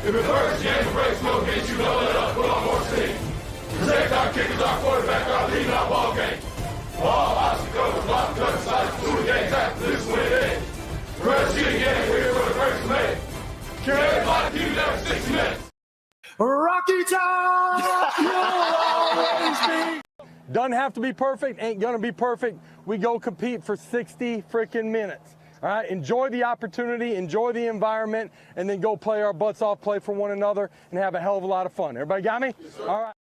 If it hurts, you ain't afraid, smoke, get you know it up, put on more steam. Protect our kickers, our quarterback, our lead, our ball game. All obstacles, block, cut, sides, through the game, tap, this win it. Press you again, we're here for the first minute. Carry my team every 6 minutes. Rocky Top, you'll always be. Doesn't have to be perfect, ain't gonna be perfect. We go compete for 60 freaking minutes. All right, enjoy the opportunity, enjoy the environment, and then go play our butts off, play for one another, and have a hell of a lot of fun. Everybody got me? Yes, all right.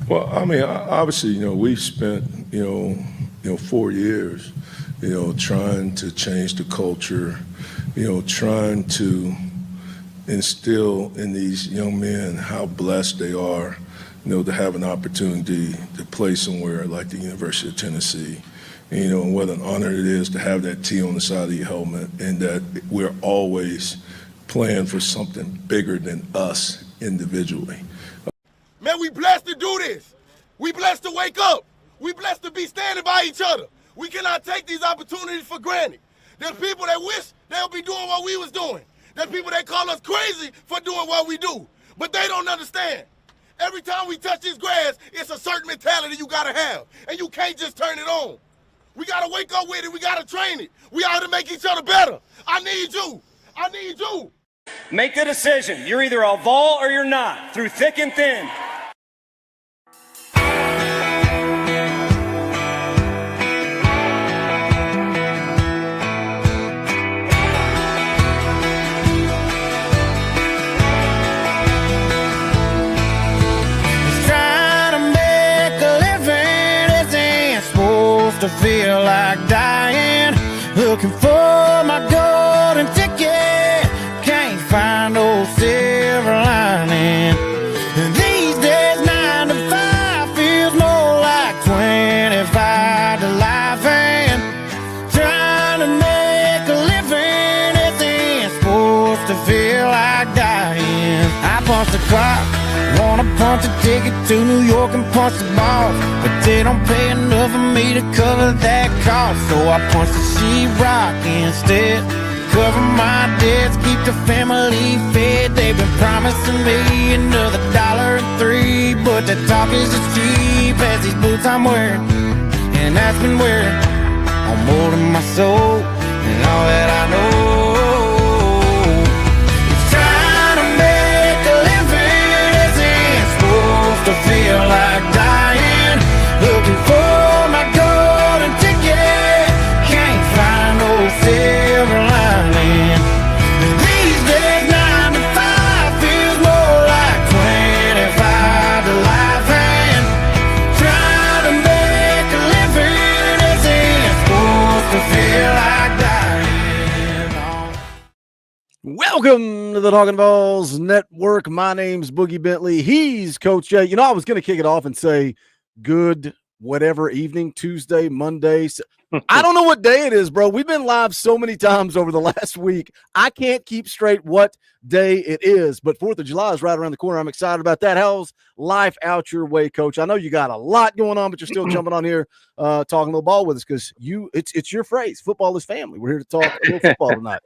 Well, I mean, obviously, we've spent, 4 years, trying to change the culture, trying to instill in these young men how blessed they are, to have an opportunity to play somewhere like the University of Tennessee. And what an honor it is to have that T on the side of your helmet, and that we're always playing for something bigger than us individually. Man, we blessed to do this. We blessed to wake up. We blessed to be standing by each other. We cannot take these opportunities for granted. There's people that wish they'll be doing what we was doing. There's people that call us crazy for doing what we do. But they don't understand. Every time we touch this grass, it's a certain mentality you gotta have. And you can't just turn it on. We gotta wake up with it. We gotta train it. We ought to make each other better. I need you. I need you. Make the decision. You're either a Vol or you're not, through thick and thin. To feel like dying, looking for my golden ticket, can't find no silver lining. And these days 9 to 5 feels more like 25 to life, and trying to make a living isn't supposed to feel like dying. I punch the clock, wanna punch a ticket to New York and punch the balls, but they don't pay enough for me to cover that cost. So I punch the sheetrock instead, cover my debts, keep the family fed. They've been promising me another $1.03, but that talk is as cheap as these boots I'm wearing, and that's been wearing on more than my soul and all that I know. To feel like dying, looking for my golden ticket, can't find no silver lining. These days 9 to 5 feels more like 25 to life, and trying to make a living isn't supposed to feel like dying. Welcome to the Talkin VAWLS Network. My name's Boogie Bentley. He's Coach Jay. I was going to kick it off and say good whatever evening, Tuesday, Monday. I don't know what day it is, bro. We've been live so many times over the last week. I can't keep straight what day it is, but 4th of July is right around the corner. I'm excited about that. How's life out your way, Coach? I know you got a lot going on, but you're still jumping on here talking a little ball with us because it's your phrase. Football is family. We're here to talk a little football tonight.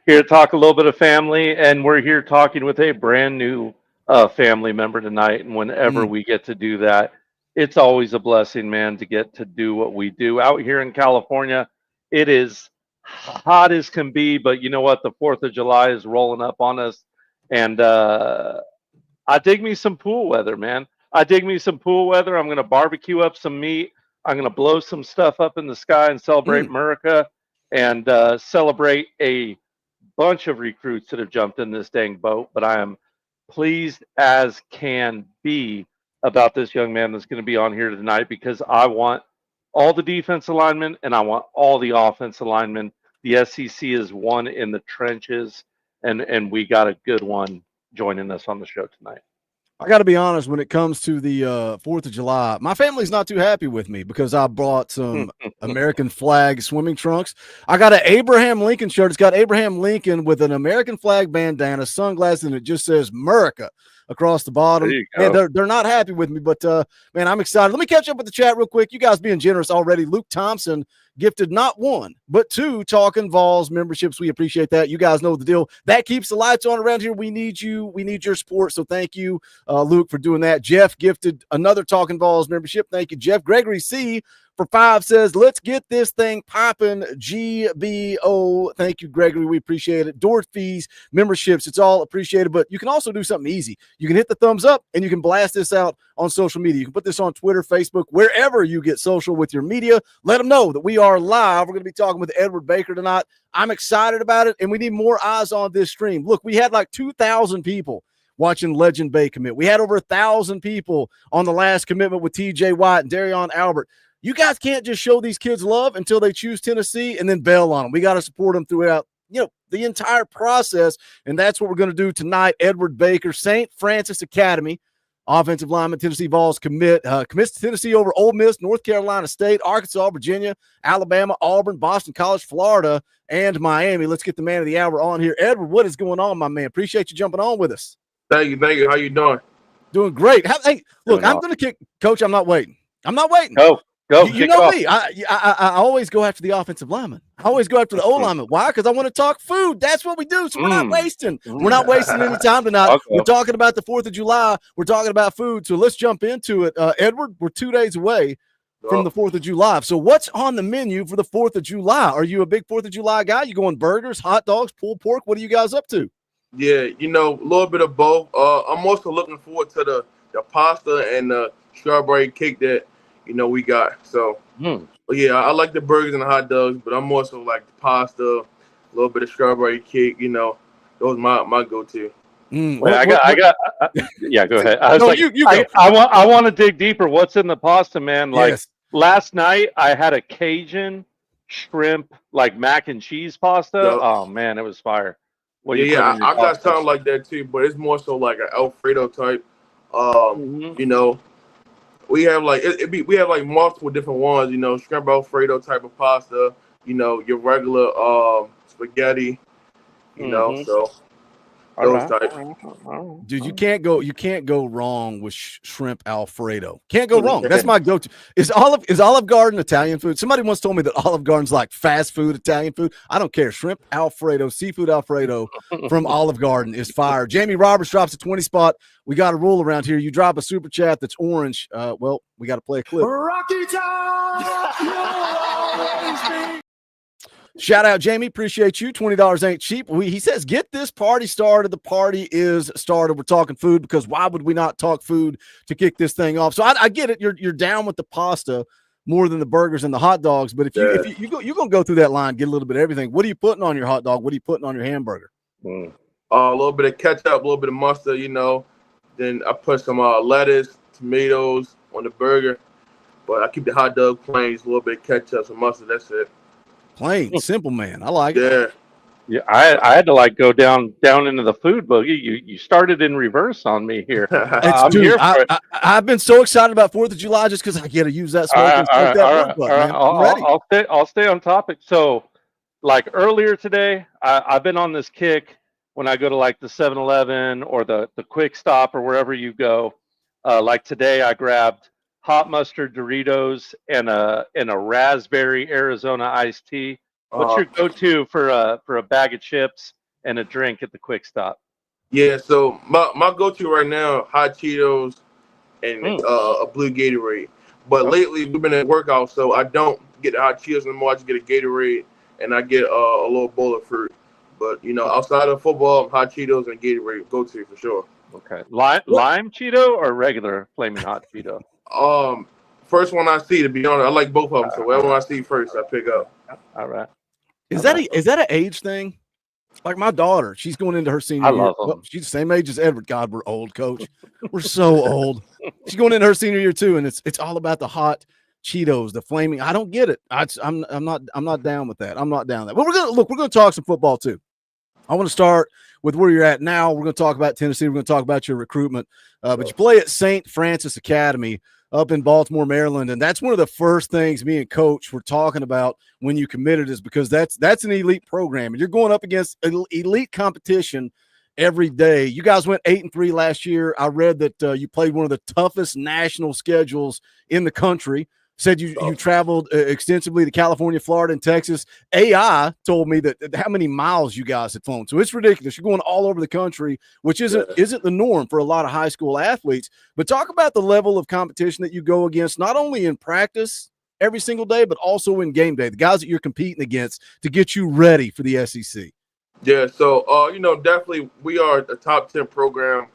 Here to talk a little bit of family, and we're here talking with a brand new family member tonight. And whenever we get to do that, it's always a blessing, man, to get to do what we do out here in California. It is hot as can be, but you know what? The 4th of July is rolling up on us, and I dig me some pool weather, man. I dig me some pool weather. I'm going to barbecue up some meat. I'm going to blow some stuff up in the sky and celebrate America, and celebrate a bunch of recruits that have jumped in this dang boat. But I am pleased as can be about this young man that's going to be on here tonight, because I want all the defense alignment and I want all the offense alignment. The SEC is one in the trenches, and we got a good one joining us on the show tonight. I got to be honest, when it comes to the 4th of July, my family's not too happy with me because I brought some American flag swimming trunks. I got an Abraham Lincoln shirt. It's got Abraham Lincoln with an American flag bandana, sunglasses, and it just says America across the bottom. There you Man, go. they're not happy with me, but man, I'm excited. Let me catch up with the chat real quick. You guys being generous already. Luke Thompson gifted not 1, but 2 Talkin VAWLS memberships. We appreciate that. You guys know the deal. That keeps the lights on around here. We need you. We need your support. So thank you, Luke, for doing that. Jeff gifted another Talkin VAWLS membership. Thank you, Jeff. Gregory C. for 5 says, let's get this thing popping. GBO. Thank you, Gregory. We appreciate it. Door fees, memberships, it's all appreciated. But you can also do something easy. You can hit the thumbs up and you can blast this out on social media. You can put this on Twitter, Facebook, wherever you get social with your media. Let them know that we are live. We're going to be talking with Edward Baker tonight. I'm excited about it, and we need more eyes on this stream. Look, we had like 2,000 people watching Legend Bay commit. We had over 1,000 people on the last commitment with TJ White and Darion Albert. You guys can't just show these kids love until they choose Tennessee and then bail on them. We got to support them throughout, the entire process, and that's what we're going to do tonight. Edward Baker, St. Francis Academy, offensive lineman, Tennessee Vols commits to Tennessee over Ole Miss, North Carolina State, Arkansas, Virginia, Alabama, Auburn, Boston College, Florida, and Miami. Let's get the man of the hour on here. Edward, what is going on, my man? Appreciate you jumping on with us. Thank you. How you doing? Doing great. Look, I'm going to kick. Coach, I'm not waiting. Go. You know me. I always go after the offensive lineman. I always go after the O-lineman. Why? Because I want to talk food. That's what we do. So we're not wasting. We're not wasting any time tonight. Okay. We're talking about the 4th of July. We're talking about food. So let's jump into it. Edward, we're 2 days away from the 4th of July. So what's on the menu for the 4th of July? Are you a big 4th of July guy? You going burgers, hot dogs, pulled pork? What are you guys up to? Yeah, a little bit of both. I'm also looking forward to the pasta and the strawberry cake that, we got. So, but yeah, I like the burgers and the hot dogs, but I'm also like the pasta, a little bit of strawberry cake, those my go-to. Yeah, go ahead. I want to dig deeper. What's in the pasta, man? Like last night I had a Cajun shrimp, like mac and cheese pasta. Yep. Oh man, it was fire. I got something like that too, but it's more so like an Alfredo type. We have we have like multiple different ones, shrimp Alfredo type of pasta, your regular spaghetti, so those types. Dude, you can't go wrong with shrimp Alfredo. Can't go wrong. That's my go-to. Is Olive Garden Italian food? Somebody once told me that Olive Garden's like fast food Italian food. I don't care. Shrimp Alfredo, seafood Alfredo from Olive Garden is fire. Jamie Roberts drops a 20 spot. We got a rule around here. You drop a super chat that's orange. We got to play a clip. Rocky Top! Shout out, Jamie. Appreciate you. $20 ain't cheap. He says, get this party started. The party is started. We're talking food because why would we not talk food to kick this thing off? So I get it. You're down with the pasta more than the burgers and the hot dogs. But if you're going to go through that line, get a little bit of everything. What are you putting on your hot dog? What are you putting on your hamburger? A little bit of ketchup, a little bit of mustard, Then I put some lettuce, tomatoes on the burger. But I keep the hot dog plain, just a little bit of ketchup, some mustard. That's it. Plain, simple, man. I like it. Yeah, I had to go down into the food boogie. You started in reverse on me here. I've been so excited about 4th of July just because I get to use that smoke. I'll stay on topic. So, like earlier today, I've been on this kick when I go to like the 7-Eleven or the Quick Stop or wherever you go. Like today, I grabbed hot mustard Doritos and a raspberry Arizona iced tea. What's your go-to for a bag of chips and a drink at the Quick Stop? Yeah, so my go-to right now, hot Cheetos and a blue Gatorade. But lately we've been at workout, so I don't get the hot Cheetos anymore. I just get a Gatorade and I get a little bowl of fruit. But outside of football, hot Cheetos and Gatorade go-to for sure. Okay, lime Cheeto or regular flaming hot Cheeto? First one I see, to be honest, I like both of them. So whatever one I see first, I pick up. All right. Is that an age thing? Like my daughter, she's going into her senior year. Well, she's the same age as Edward. God, we're old, Coach. We're so old. She's going into her senior year too, and it's all about the hot Cheetos, the flaming. I don't get it. I'm not down with that. I'm not down with that. But we're gonna talk some football too. I want to start with where you're at now. We're going to talk about Tennessee. We're going to talk about your recruitment. But you play at St. Francis Academy up in Baltimore, Maryland. And that's one of the first things me and Coach were talking about when you committed is because that's an elite program. And you're going up against elite competition every day. You guys went 8-3 last year. I read that you played one of the toughest national schedules in the country. Said you traveled extensively to California, Florida, and Texas. AI told me that how many miles you guys had flown. So it's ridiculous. You're going all over the country, which isn't the norm for a lot of high school athletes. But talk about the level of competition that you go against, not only in practice every single day, but also in game day, the guys that you're competing against to get you ready for the SEC. Yeah, so definitely we are a top 10 program,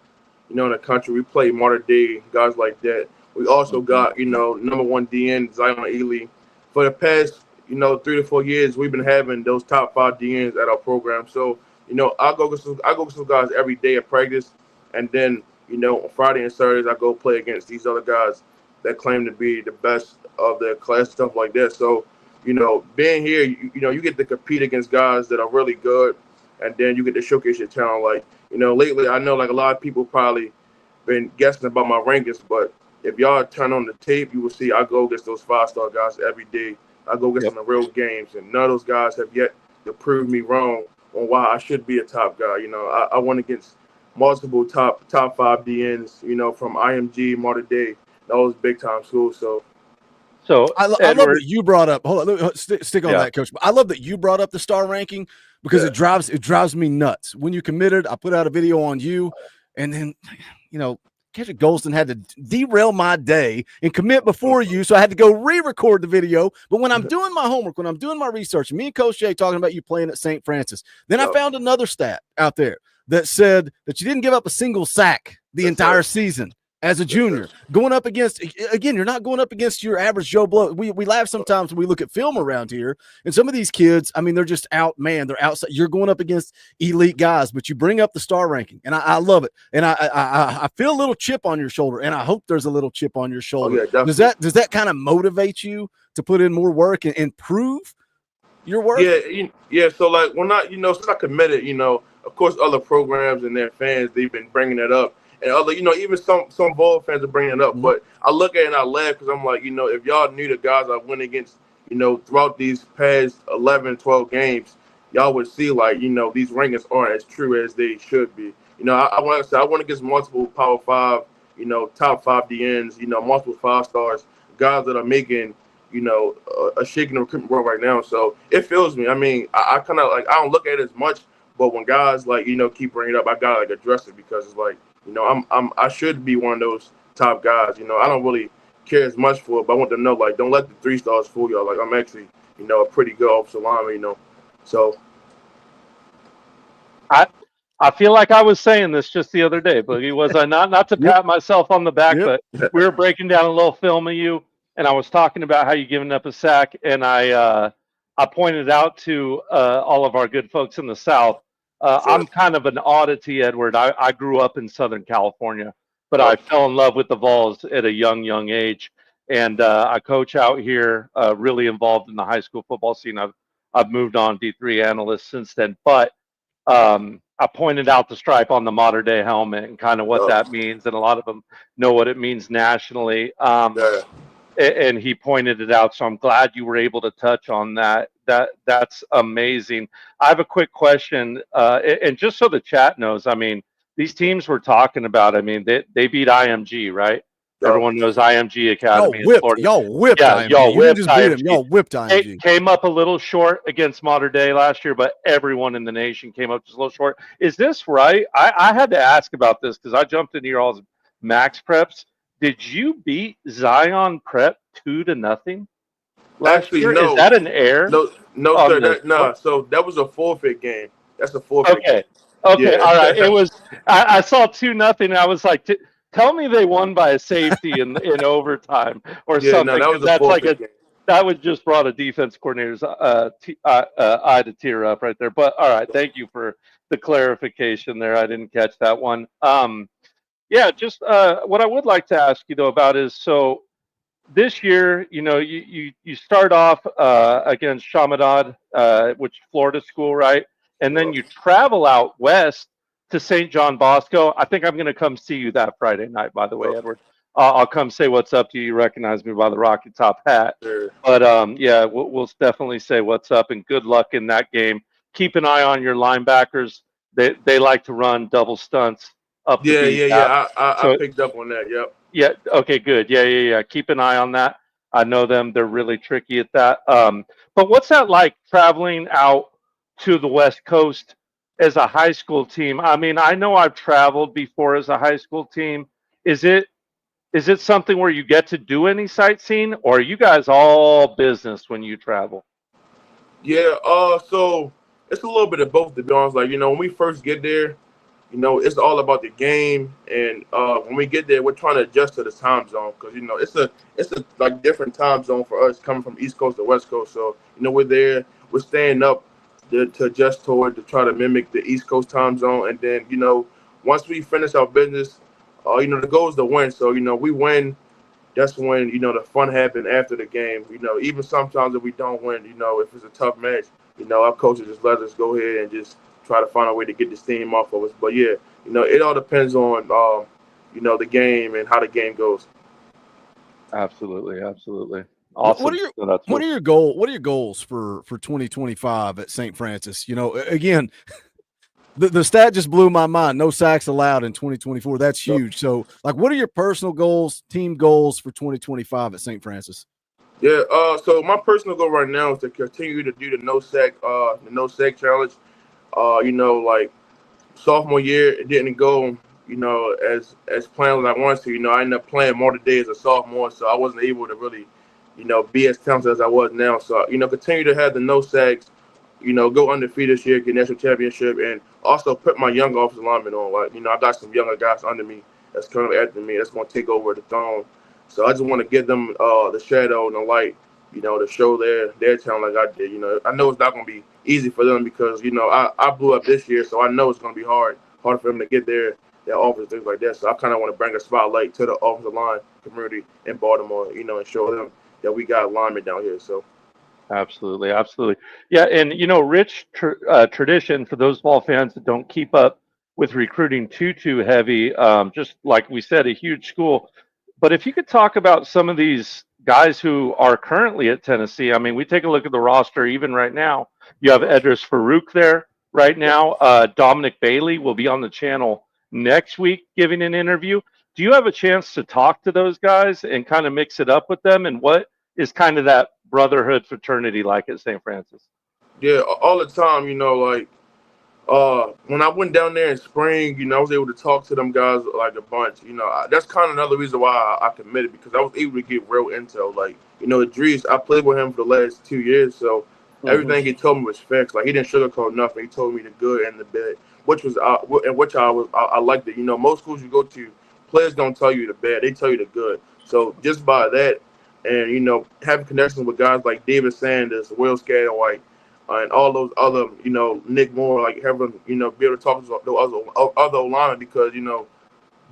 in the country. We play modern day guys like that. We also got, number one DN, Zion Ely. For the past, 3 to 4 years, we've been having those top 5 DNs at our program. So, I go with some guys every day at practice. And then, on Friday and Saturdays, I go play against these other guys that claim to be the best of their class, stuff like that. So, being here, you get to compete against guys that are really good. And then you get to showcase your talent. Like, lately, I know, like, a lot of people probably been guessing about my rankings, but if y'all turn on the tape, you will see I go against those 5-star guys every day. I go against them in the real games, and none of those guys have yet to prove me wrong on why I should be a top guy. I went against multiple top 5 DNs, from IMG, Modern Day, those big-time schools. So I love that you brought up. Hold on, stick on that, Coach. I love that you brought up the star ranking because it drives me nuts. When you committed, I put out a video on you, and then Kendrick Golston had to derail my day and commit before you, so I had to go re-record the video. But when I'm doing my homework, when I'm doing my research, me and Coach Jay talking about you playing at St. Francis, then I found another stat out there that said that you didn't give up a single sack the entire season as a junior. Going up against, again, you're not going up against your average Joe Blow. We laugh sometimes when we look at film around here, and some of these kids, I mean, they're just they're outside. You're going up against elite guys, but you bring up the star ranking, and I love it. And I feel a little chip on your shoulder, and I hope there's a little chip on your shoulder. Does that kind of motivate you to put in more work and improve your work? Yeah. So, like, when since I committed, of course, other programs and their fans, they've been bringing it up. And other, even some Vol fans are bringing it up. But I look at it and I laugh because I'm like, if y'all knew the guys I went against, throughout these past 11, 12 games, y'all would see, like, these rankings aren't as true as they should be. I went against multiple Power 5, top 5 DNs, multiple 5-stars, guys that are making, a shaking the recruitment world right now. So it fills me. I mean, I kind of, like, I don't look at it as much, but when guys, like, keep bringing it up, I got to, like, address it because it's like, I should be one of those top guys. I don't really care as much for it, but I want them to know, like, don't let the 3 stars fool y'all. Like, I'm actually, a pretty good offensive lineman, So I feel like I was saying this just the other day, Boogie. Was I not? Not to pat myself on the back, but we were breaking down a little film of you, and I was talking about how you giving up a sack, and I pointed out to all of our good folks in the South. I'm kind of an oddity, Edward. I grew up in Southern California, but I fell in love with the Vols at a young age. And I coach out here, really involved in the high school football scene. I've moved on D3 analyst since then. But I pointed out the stripe on the modern day helmet and kind of what that means. And a lot of them know what it means nationally. And he pointed it out. So I'm glad you were able to touch on that. That's amazing. I have a quick question. And just so the chat knows, I mean, these teams we're talking about, I mean, they beat IMG, right? Everyone knows IMG Academy. Y'all whipped IMG. Y'all whipped IMG. Y'all whipped IMG. Came up a little short against Modern Day last year, but everyone in the nation came up just a little short. Is this right? I had to ask about this because I jumped into your all's max preps. Did you beat Zion Prep 2-0? Actually, no. Is that an error? No, sir. So that was a forfeit game. That's a forfeit game. Okay, yeah. All right. It was. I saw 2-0. I was like, tell me they won by a safety in overtime or something. No, that was a forfeit game. That would just brought a defense coordinator's eye to tear up right there. But all right, thank you for the clarification there. I didn't catch that one. Yeah, just what I would like to ask you though about is so. This year, you start off against Chamadad, which Florida school, right? And then you travel out west to St. John Bosco. I think I'm going to come see you that Friday night, by the way, Edward. I'll come say what's up to you. You recognize me by the Rocky Top hat. Sure. But, yeah, we'll definitely say what's up and good luck in that game. Keep an eye on your linebackers. They like to run double stunts up the Yeah, B yeah, gap. yeah. I So picked up on that. Yep. yeah, okay, good. Yeah. Keep an eye on that. I know them; they're really tricky at that. But what's that like traveling out to the West Coast as a high school team? I mean, I know I've traveled before as a high school team. Is it something where you get to do any sightseeing, or are you guys all business when you travel? Yeah. So it's a little bit of both, to be honest. Like, when we first get there, it's all about the game, and when we get there, we're trying to adjust to the time zone because it's a like different time zone for us coming from East Coast to West Coast. So we're there, we're staying up to adjust to try to mimic the East Coast time zone, and then once we finish our business, the goal is to win. So we win. That's when the fun happens after the game. Even sometimes if we don't win, if it's a tough match, our coaches just let us go ahead and just try to find a way to get the steam off of us. But yeah, it all depends on the game and how the game goes. Absolutely. What Awesome. are your So that's what are your goals for 2025 at St. Francis? Again, the stat just blew my mind. No sacks allowed in 2024. That's huge. So, like, what are your personal goals, team goals for 2025 at St. Francis? Yeah. So my personal goal right now is to continue to do the no sack challenge. Like sophomore year, it didn't go, as planned as I wanted to. I ended up playing more today as a sophomore, so I wasn't able to really, be as talented as I was now. So, continue to have the no sacks, go undefeated this year, get national championship, and also put my young offensive lineman on. Like, I got some younger guys under me that's currently after me that's going to take over the throne. So I just want to give them the shadow and the light, to show their talent like I did. I know it's not going to be easy for them because, I blew up this year, so I know it's going to be hard for them to get their offense, things like that. So I kind of want to bring a spotlight to the offensive line community in Baltimore, and show them that we got linemen down here. So. Absolutely. Yeah, and rich tradition for those ball fans that don't keep up with recruiting too heavy. Just like we said, a huge school. But if you could talk about some of these guys who are currently at Tennessee, I mean, we take a look at the roster even right now. You have Edris Farouk there right now. Dominic Bailey will be on the channel next week giving an interview. Do you have a chance to talk to those guys and kind of mix it up with them? And what is kind of that brotherhood fraternity like at St. Francis? Yeah, all the time, when I went down there in spring, I was able to talk to them guys like a bunch. That's kind of another reason why I committed because I was able to get real intel. Like, Idris, I played with him for the last 2 years, so everything he told me was facts. Like, he didn't sugarcoat nothing. He told me the good and the bad, which I liked it. Most schools you go to, players don't tell you the bad; they tell you the good. So just by that, and having connections with guys like David Sanders, Will Scatterwhite, and all those other, Nick Moore, like having, be able to talk to those other linemen because,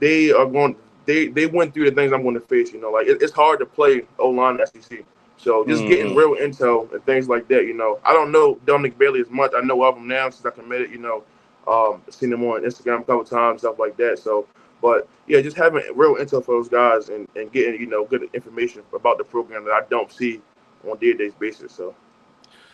they are going, they went through the things I'm going to face, like it's hard to play O-line SEC. So just getting real intel and things like that, I don't know Dominic Bailey as much. I know of him now since I committed, seen him on Instagram a couple times, stuff like that. So, but yeah, just having real intel for those guys and getting, good information about the program that I don't see on a day-to-day basis. So.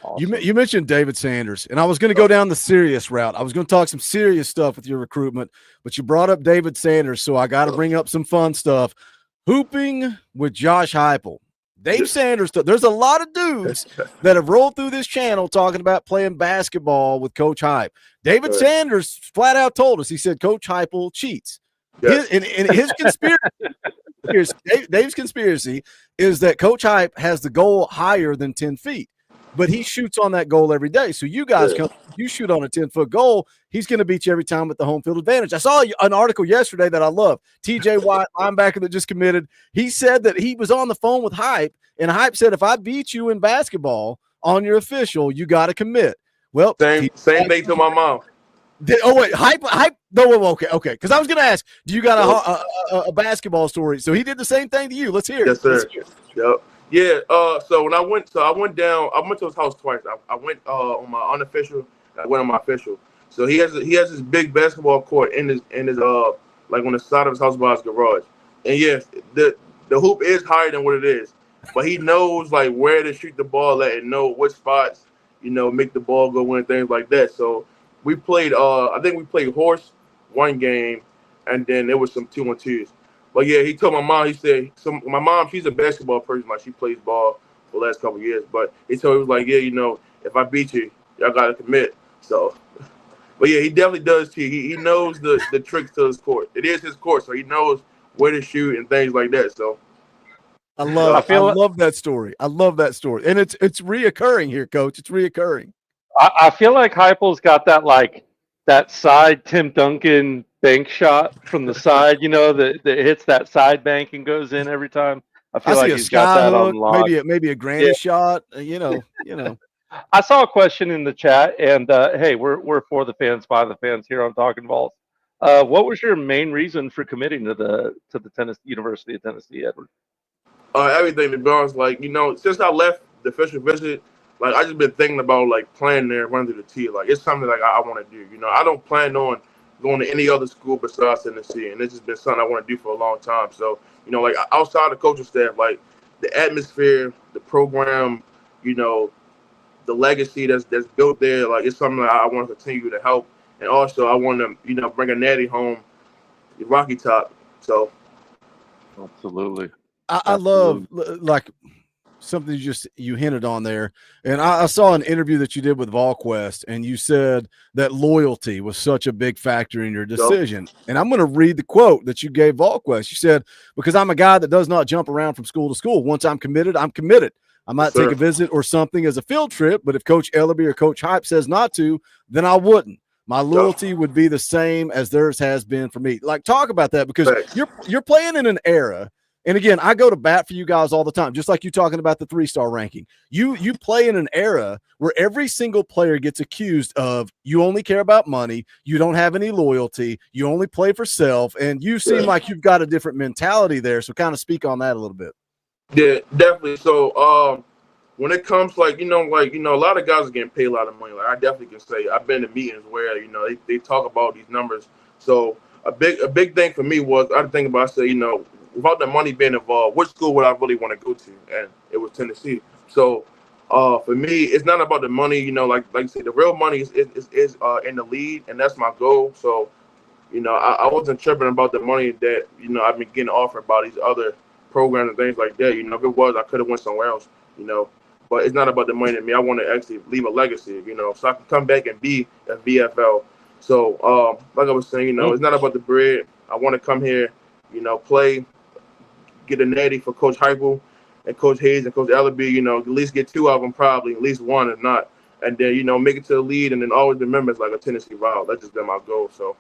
Awesome. You mentioned David Sanders, and I was going to go down the serious route. I was going to talk some serious stuff with your recruitment, but you brought up David Sanders, so I got to bring up some fun stuff. Hooping with Josh Heupel. Dave Sanders, there's a lot of dudes that have rolled through this channel talking about playing basketball with Coach Hype. David Sanders flat out told us, he said, Coach Heupel cheats. Yes. His conspiracy, Dave's conspiracy is that Coach Hype has the goal higher than 10 feet. But he shoots on that goal every day. So you guys you shoot on a 10-foot goal, he's going to beat you every time with the home field advantage. I saw an article yesterday that I love. TJ Watt, linebacker that just committed, he said that he was on the phone with Hype, and Hype said, if I beat you in basketball on your official, you got to commit. Well, same thing to my mom. Hype. No, okay. Because I was going to ask, do you got a basketball story? So he did the same thing to you. Let's hear it. Yes, sir. Yep. Yeah, so when I went to his house twice. I went on my unofficial, I went on my official. So he has this big basketball court in his like on the side of his house by his garage. And yes, the hoop is higher than what it is, but he knows like where to shoot the ball at and know which spots, make the ball go in, things like that. So we played. I think we played horse one game, and then there was some 2-on-2s. But yeah, he told my mom. He said, my mom, she's a basketball person. Like she plays ball for the last couple of years. But he told me, like, yeah, you know, if I beat you, y'all gotta commit. So, but yeah, he definitely does cheat. He knows the tricks to his court. It is his court, so he knows where to shoot and things like that. So. I love that story. I love that story. And it's reoccurring here, Coach. It's reoccurring. I feel like Heupel's got that side Tim Duncan bank shot from the side, you know, that hits that side bank and goes in every time. I feel like he's got that on lock. Maybe a granny shot, you know. I saw a question in the chat, and hey, we're for the fans, by the fans here on Talkin VAWLS. What was your main reason for committing to the University of Tennessee, Edward? Everything, to be honest, like, you know, since I left the official visit, like, I just been thinking about, like, playing there, running through the T. Like, it's something, like, I want to do. You know, I don't plan on going to any other school besides Tennessee, and it's just been something I want to do for a long time. So, you know, like, outside the coaching staff, like, the atmosphere, the program, you know, the legacy that's built there, like, it's something that I want to continue to help. And also, I want to, you know, bring a natty home, the Rocky Top. So. Absolutely. I love, like, something you hinted on there. And I saw an interview that you did with VolQuest, and you said that loyalty was such a big factor in your decision. And I'm going to read the quote that you gave VolQuest. You said, because I'm a guy that does not jump around from school to school. Once I'm committed, I'm committed. I might take a visit or something as a field trip, but if Coach Ellaby or Coach Hype says not to, then I wouldn't. My loyalty would be the same as theirs has been for me. Like, talk about that, because you're playing in an era. And again, I go to bat for you guys all the time, just like you talking about the 3-star ranking. You play in an era where every single player gets accused of, you only care about money, you don't have any loyalty, you only play for self, and you seem like you've got a different mentality there. So kind of speak on that a little bit. Yeah, definitely. So when it comes, like, a lot of guys are getting paid a lot of money. Like, I definitely can say I've been in meetings where, you know, they talk about these numbers. So a big thing for me was, I think about, I said, you know, without the money being involved, which school would I really want to go to? And it was Tennessee. So for me, it's not about the money. You know, like you said, the real money is in the lead, and that's my goal. So, you know, I wasn't tripping about the money that, you know, I've been getting offered by these other programs and things like that. You know, if it was, I could have went somewhere else, you know. But it's not about the money to me. I want to actually leave a legacy, you know, so I can come back and be a VFL. So, like I was saying, you know, it's not about the bread. I want to come here, you know, play, get a natty for Coach Heupel and Coach Hayes and Coach Ellaby, you know, at least get 2 of them, probably, at least 1 if not. And then, you know, make it to the lead, and then always remember it's like a Tennessee Vow. That's just been my goal. So.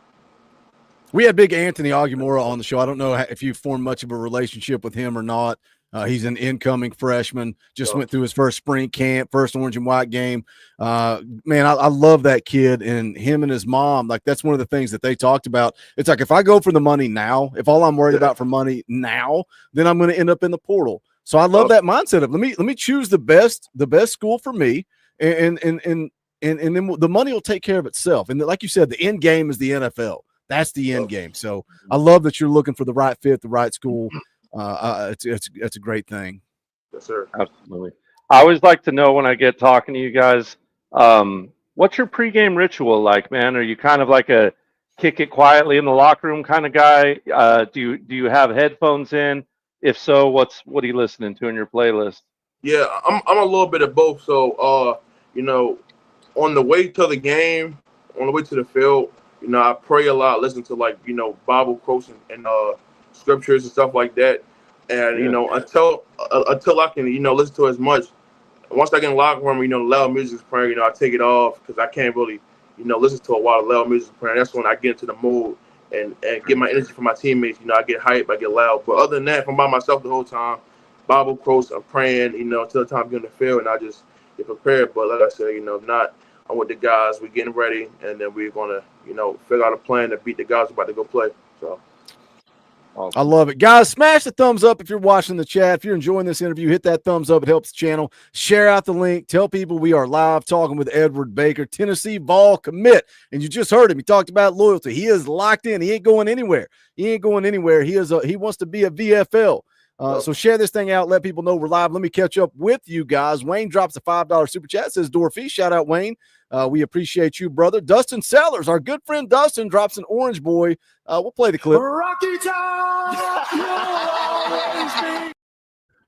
We had big Anthony Aguilar on the show. I don't know if you formed much of a relationship with him or not. He's an incoming freshman, just went through his first spring camp, first orange and white game. Man, I love that kid, and him and his mom. Like, that's one of the things that they talked about. It's like, if I go for the money now, if all I'm worried about for money now, then I'm going to end up in the portal. So I love that mindset of let me choose the best school for me, and then the money will take care of itself. And like you said, the end game is the NFL. That's the end game. So I love that you're looking for the right fit, the right school. It's a great thing. Yes, sir. Absolutely. I always like to know, when I get talking to you guys, what's your pregame ritual like, man? Are you kind of like a kick it quietly in the locker room kind of guy? Do you have headphones in? If so, what are you listening to in your playlist? Yeah, I'm a little bit of both. So, you know, on the way to the game, on the way to the field, you know, I pray a lot, listen to, like, you know, Bible quotes and scriptures and stuff like that. And, you know, until I can, you know, listen to as much. Once I get in the locker room, you know, the loud music is playing, you know, I take it off because I can't really, you know, listen to a lot of loud music playing. That's when I get into the mood and get my energy from my teammates. You know, I get hype, I get loud. But other than that, if I'm by myself the whole time, Bible quotes, I'm praying, you know, until the time I get in the field, and I just get prepared. But like I said, you know, if not, I'm with the guys, we're getting ready, and then we're going to, you know, figure out a plan to beat the guys who are about to go play. So. I love it. Guys, smash the thumbs up if you're watching the chat. If you're enjoying this interview, hit that thumbs up. It helps the channel. Share out the link. Tell people we are live talking with Edward Baker, Tennessee Vol commit. And you just heard him. He talked about loyalty. He is locked in. He ain't going anywhere. He ain't going anywhere. He wants to be a VFL. So share this thing out. Let people know we're live. Let me catch up with you guys. Wayne drops a $5 super chat. Says Dorothy. Shout out, Wayne. We appreciate you, brother. Dustin Sellers, our good friend Dustin, drops an orange boy. We'll play the clip. Rocky Top!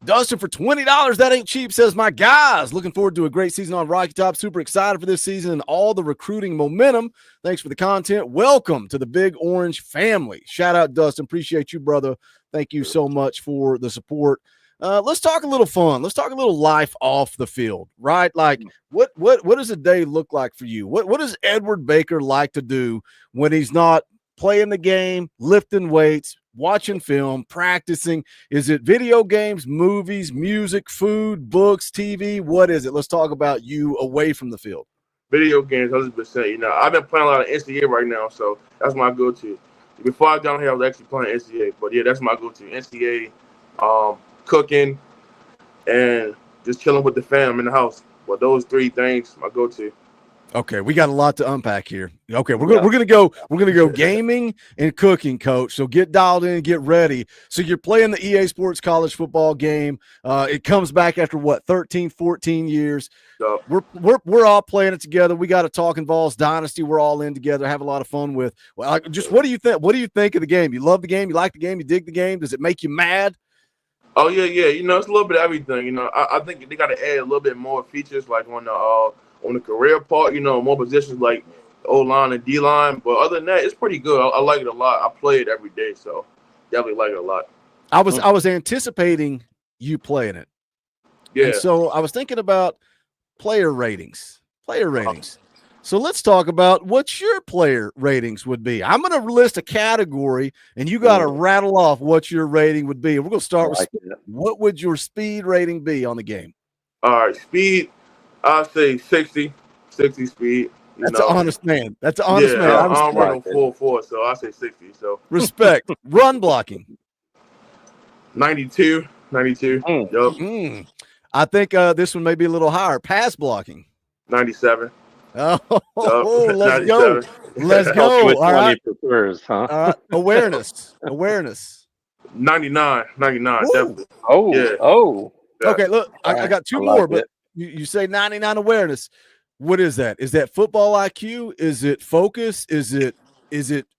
Dustin for $20. That ain't cheap, says my guys. Looking forward to a great season on Rocky Top. Super excited for this season and all the recruiting momentum. Thanks for the content. Welcome to the Big Orange family. Shout out, Dustin. Appreciate you, brother. Thank you so much for the support. Let's talk a little fun. Let's talk a little life off the field, right? Like what does a day look like for you? What does Edward Baker like to do when he's not playing the game, lifting weights, watching film, practicing? Is it video games, movies, music, food, books, TV? What is it? Let's talk about you away from the field. Video games, 100%. You know, I've been playing a lot of NCAA right now, so that's my go-to. Before I got down here, I was actually playing NCAA, but yeah, that's my go-to. NCAA, cooking, and just chilling with the fam in the house. But those three things, my go-to. Okay, we got a lot to unpack here. Okay, we're gonna go gaming and cooking, coach. So get dialed in, get ready. So you're playing the EA Sports college football game. It comes back after what, 13, 14 years. So, We're all playing it together. We got a Talkin VAWLS dynasty. We're all in together, have a lot of fun with. Well, just what do you think? What do you think of the game? You love the game? You like the game? You dig the game? Does it make you mad? oh yeah. You know, it's a little bit of everything. You know, I think they got to add a little bit more features, like on the career part. You know, more positions like O-line and D-line. But other than that, it's pretty good. I like it a lot. I play it every day, so definitely like it a lot. I was anticipating you playing it. Yeah. And so I was thinking about player ratings. So let's talk about what your player ratings would be. I'm going to list a category, and you got to rattle off what your rating would be. We're going to start with what would your speed rating be on the game? All right, speed, I'll say 60 speed. That's an honest man. That's an honest man. I'm running 4.4, so I say 60. So respect. Run blocking. 92. Yup. I think this one may be a little higher. Pass blocking. 97. Oh, Yup. let's go. Let's go. Which All one right. he prefers, huh? Awareness. 99. Definitely. Oh, Yeah. oh. Okay, look, I got two I more, like but it. you say 99 awareness. What is that? Is that football IQ? Is it focus? Is it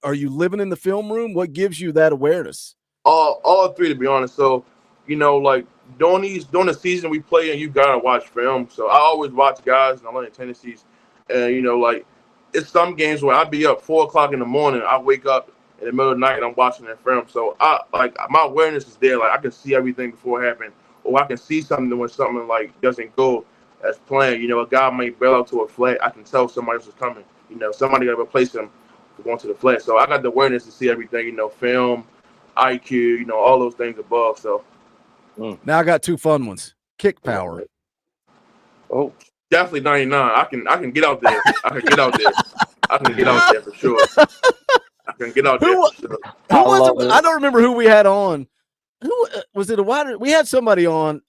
are you living in the film room? What gives you that awareness? All three, to be honest. So, you know, like during the season we play, and you gotta watch film. So I always watch guys and I learn tendencies. And you know, like it's some games where I'd be up 4 o'clock in the morning. I wake up in the middle of the night and I'm watching that film. So my awareness is there. Like I can see everything before it happened, or I can see something when something like doesn't go as planned. You know, a guy might bail out to a flat. I can tell somebody else is coming. You know, somebody got to replace him going to the flat. So I got the awareness to see everything. You know, film, IQ. You know, all those things above. So now I got two fun ones. Kick power. Oh, definitely 99. I can get out there. I can get out there for sure. I can get out there for sure. Who was it? I don't remember who we had on. Who was it? We had somebody on,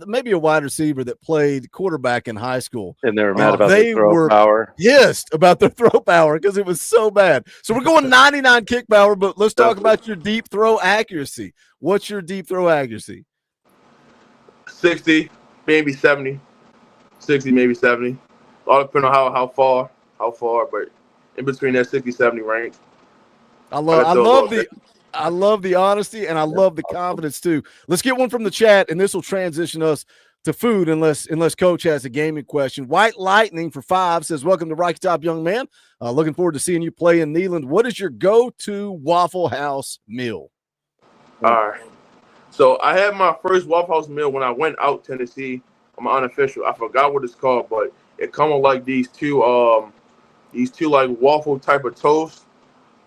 maybe a wide receiver that played quarterback in high school. and they were mad about the throw power. Yes, about their throw power because it was so bad. So we're going 99 kick power, but let's talk about your deep throw accuracy. What's your deep throw accuracy? 60, maybe 70. 60, maybe 70. All depending on how far, but in between that 60, 70 range. I love the honesty, and I love the confidence too. Let's get one from the chat, and this will transition us to food unless Coach has a gaming question. White Lightning for 5 says, welcome to Rocky Top, young man. Looking forward to seeing you play in Neyland. What is your go-to Waffle House meal? All right. So I had my first Waffle House meal when I went out Tennessee. I'm unofficial. I forgot what it's called, but it come with like these two like waffle type of toast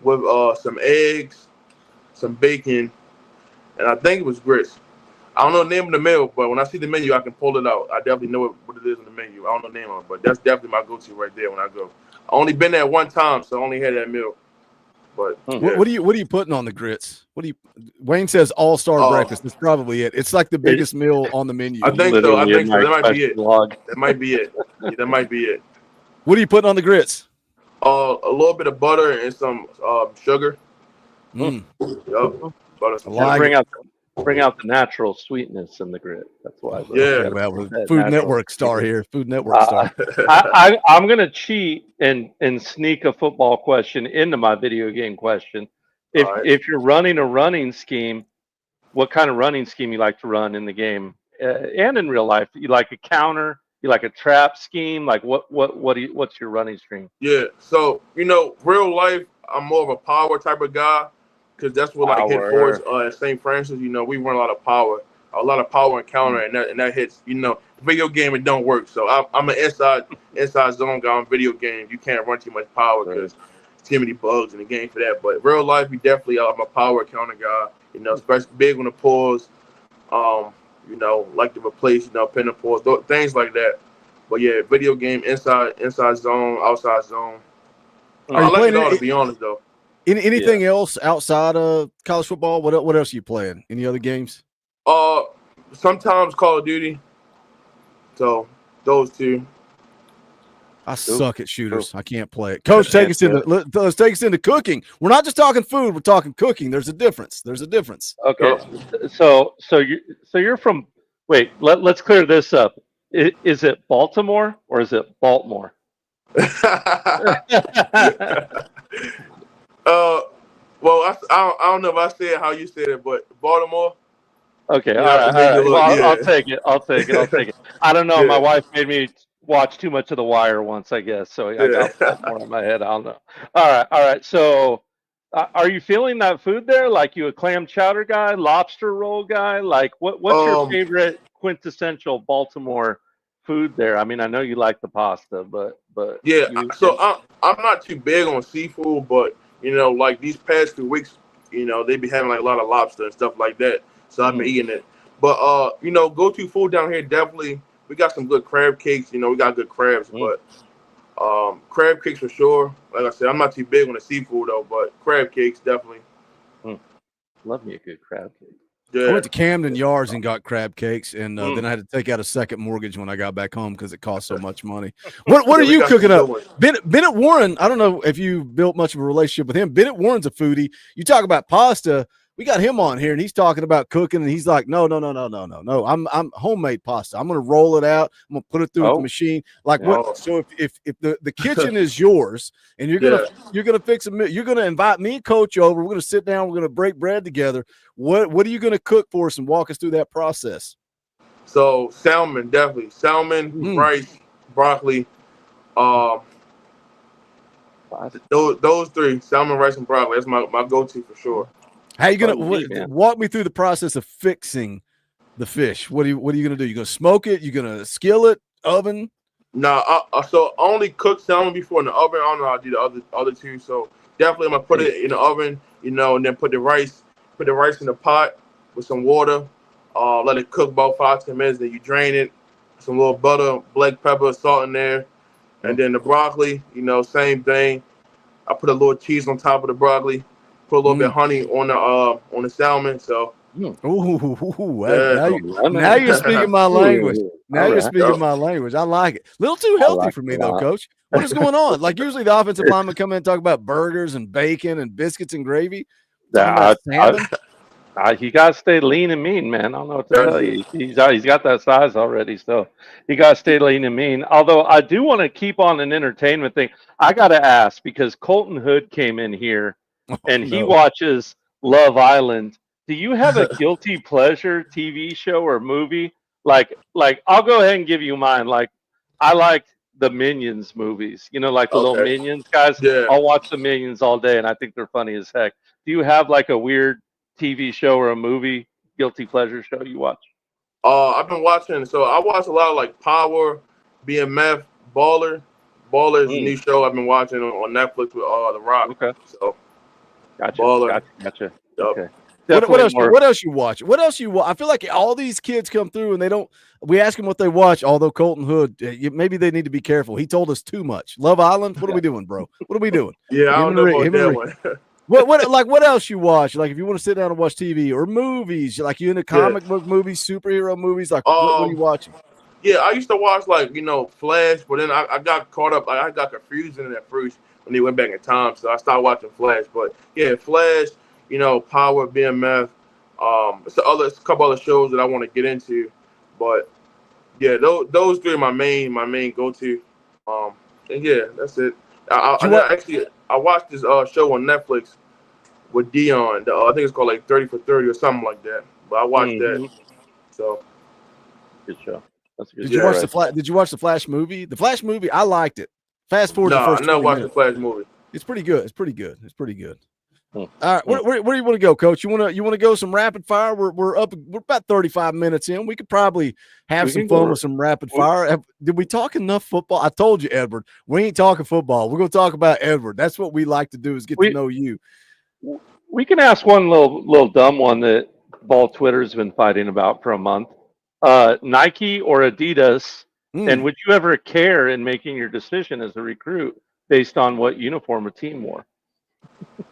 with some eggs, some bacon, and I think it was grits. I don't know the name of the meal, but when I see the menu, I can pull it out. I definitely know what it is in the menu. I don't know the name of it, but that's definitely my go-to right there when I go. I only been there one time, so I only had that meal. But yeah. What are you putting on the grits? Wayne says all-star breakfast. That's probably it. It's like the biggest meal on the menu. I think so. That might be it. That might be it. Yeah, that might be it. What are you putting on the grits? A little bit of butter and some sugar. Mm. Yep. Butter. Bring bring out the natural sweetness in the grit. That's why. Yeah. Well, with That Food natural Network star sweetness. here. Food Network star. I'm gonna cheat and sneak a football question into my video game question. All right. If you're running a running scheme, what kind of running scheme you like to run in the game and in real life? You like a counter? You like a trap scheme? Like what's your running scheme? Yeah. So, real life, I'm more of a power type of guy because that's what like hit forwards at St. Francis. We run a lot of power and counter, and that hits. Video game it don't work. So I'm an inside zone guy on video games. You can't run too much power because too many bugs in the game for that. But real life, you definitely I'm a power counter guy. Especially big on the pause. Like to replace, pin and pause, things like that. But yeah, video game inside zone, outside zone. I like it all, to be honest, though. Anything else outside of college football? What else are you playing? Any other games? Sometimes Call of Duty. So those two. I suck at shooters. I can't play it. Coach, let's take us into cooking. We're not just talking food. We're talking cooking. There's a difference. Okay. So you're from. Wait. Let's clear this up. Is it Baltimore or is it Baltimore? Well, I don't know if I said how you said it, but Baltimore. Okay. All right. Well, I'll take it. I don't know. Yeah. My wife made me watch too much of The Wire once, I guess. So I got that more in my head. I don't know. All right. So, are you feeling that food there? Like you a clam chowder guy, lobster roll guy? Like what's your favorite quintessential Baltimore food there? I mean, I know you like the pasta, but yeah. So I'm not too big on seafood, but like these past 2 weeks, they be having like a lot of lobster and stuff like that. So I've been eating it. But go-to food down here definitely. We got some good crab cakes. We got good crabs, but crab cakes for sure. Like I said, I'm not too big on the seafood though, but crab cakes definitely. Love me a good crab cake. I went to Camden Yards and got crab cakes, and then I had to take out a second mortgage when I got back home because it cost so much money. What are you cooking up? Bennett Warren, I don't know if you built much of a relationship with him. Bennett Warren's a foodie. You talk about pasta. We got him on here, and he's talking about cooking, and he's like, no. I'm homemade pasta. I'm going to roll it out. I'm going to put it through the machine. Like what? So if the kitchen is yours, and you're gonna fix a meal, you're going to invite me and Coach over. We're going to sit down. We're going to break bread together. What are you going to cook for us and walk us through that process? So salmon, definitely salmon, rice, broccoli. Those three, salmon, rice, and broccoli. That's my go-to for sure. How you gonna walk me through the process of fixing the fish? What are you gonna do? You gonna smoke it? You gonna skillet, oven? No, so I only cooked salmon before in the oven. I don't know how to do the other two. So definitely I'm gonna put it in the oven, and then put the rice in the pot with some water. Let it cook about 5-10 minutes. Then you drain it. Some little butter, black pepper, salt in there, and then the broccoli. Same thing. I put a little cheese on top of the broccoli. Put a little bit of honey on the salmon. So, now you're speaking my language. You're speaking my language. I like it. A little too healthy for me though, Coach. What is going on? Like usually the offensive linemen come in and talk about burgers and bacon and biscuits and gravy. He got to stay lean and mean, man. I don't know what to tell you. He's got that size already, so he got to stay lean and mean. Although I do want to keep on an entertainment thing. I got to ask because Colton Hood came in here. And he watches Love Island. Do you have a guilty pleasure TV show or movie? Like I'll go ahead and give you mine. Like I like the Minions movies. Like the little Minions guys. Yeah. I'll watch the Minions all day, and I think they're funny as heck. Do you have like a weird TV show or a movie guilty pleasure show you watch? I've been watching. So I watch a lot of like Power, BMF, Baller. Baller is a new show I've been watching on Netflix with The Rock. Okay. So. Gotcha. Okay. What else you watch? I feel like all these kids come through and we ask them what they watch. Although Colton Hood, maybe they need to be careful. He told us too much. Love Island. What are we doing, bro? What are we doing? Yeah, I don't know about that one. What else you watch? Like if you want to sit down and watch TV or movies, like you into comic book movies, superhero movies. Like what are you watching? Yeah, I used to watch Flash, but then I got caught up. I got confused in that first. When he went back in time, so I started watching Flash. But yeah, Flash, Power, BMF, It's a couple other shows that I want to get into, but yeah, those three are my main go-to. And yeah, that's it. I watched this show on Netflix with Dion. I think it's called like 30 for 30 or something like that. But I watched that. So good show. That's a good. Did you watch Did you watch the Flash movie? The Flash movie, I liked it. Fast forward the first. I never watched the Flash movie. It's pretty good. It's pretty good. All right, Hmm. where do you want to go, Coach? You want to go some rapid fire? We're about 35 minutes in. We could probably have some fun with some rapid fire. Did we talk enough football? I told you, Edward, we ain't talking football. We're gonna talk about Edward. That's what we like to do, is get to know you. We can ask one little dumb one that ball Twitter's been fighting about for a month. Nike or Adidas, and would you ever care in making your decision as a recruit based on what uniform a team wore?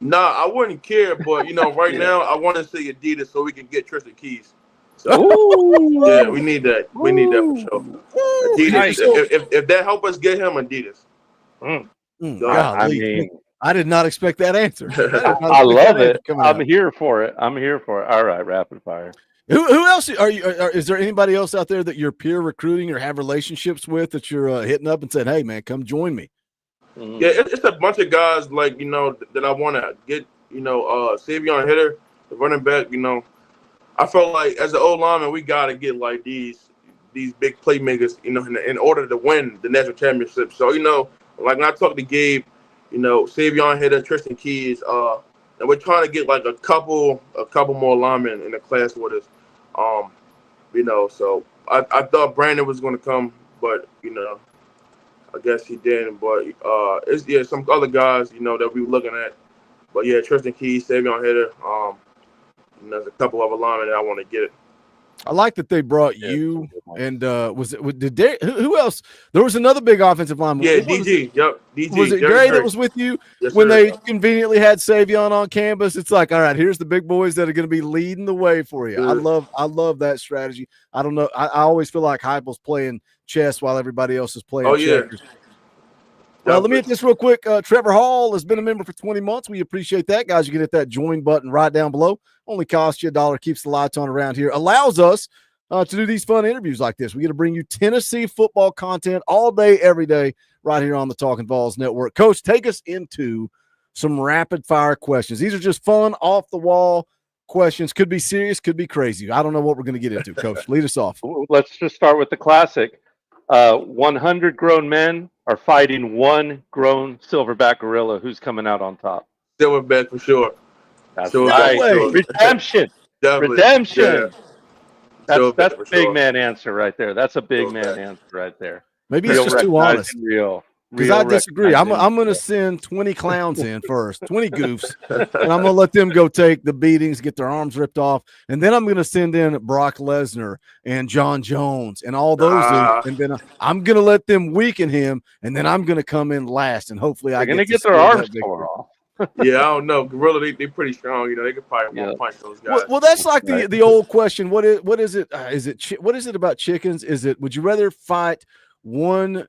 Nah, I wouldn't care, but right now I want to see Adidas so we can get Tristan Keys. So, yeah, we need that. We need that for sure. Adidas. Nice. If that help us get him, Adidas. So, I mean, I did not expect that answer. I love it. I'm here for it. All right, rapid fire. Who else are you? Is there anybody else out there that you're peer recruiting or have relationships with that you're hitting up and saying, "Hey, man, come join me"? Yeah, it's a bunch of guys that I want to get. Savion Hitter, the running back. I felt like as an old lineman, we got to get like these big playmakers. In order to win the national championship. So like when I talked to Gabe, Savion Hitter, Tristan Keys, and we're trying to get like a couple more linemen in the class with us. So I thought Brandon was going to come, but I guess he didn't. But it's some other guys that we were looking at. But yeah, Tristan Keys, Savion Hitter. There's a couple of linemen that I want to get it. I like that they brought you and who else? There was another big offensive lineman. Yeah, DG. Yep, DG. Was it Gray that was with you when they conveniently had Savion on campus? It's like, all right, here's the big boys that are going to be leading the way for you. Yeah. I love that strategy. I don't know. I always feel like Heupel's playing chess while everybody else is playing checkers. Let me hit this real quick. Trevor Hall has been a member for 20 months. We appreciate that, guys. You can hit that join button right down below. Only costs you $1. Keeps the lights on around here. Allows us to do these fun interviews like this. We get to bring you Tennessee football content all day, every day, right here on the Talkin VAWLS Network. Coach, take us into some rapid fire questions. These are just fun, off the wall questions. Could be serious, could be crazy. I don't know what we're going to get into, Coach. Lead us off. Let's just start with the classic. 100 grown men are fighting one grown silverback gorilla. Who's coming out on top? Silverback for sure. That's right. Redemption. Redemption. Yeah. That's a big man answer right there. That's a big man answer right there. Maybe it's just too honest. Because I disagree. I'm going to send 20 clowns in first, 20 goofs, and I'm going to let them go take the beatings, get their arms ripped off, and then I'm going to send in Brock Lesnar and John Jones and all those, and then I'm going to let them weaken him, and then I'm going to come in last, and hopefully I going to get their arms torn off. Yeah, I don't know. Gorilla, they pretty strong. They could probably punch those guys. Well, that's like the old question. What is it? What is it about chickens? Would you rather fight one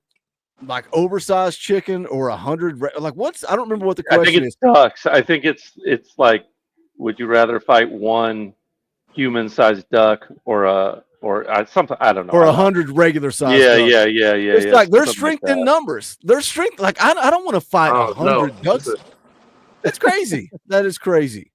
like oversized chicken or 100? Like I don't remember what the question is. I think it's ducks. I think it's like, would you rather fight one human-sized duck or something? I don't know. Or 100 regular size. Yeah. It's like their strength in numbers. Their strength. Like I don't want to fight 100 ducks. That's crazy. That is crazy.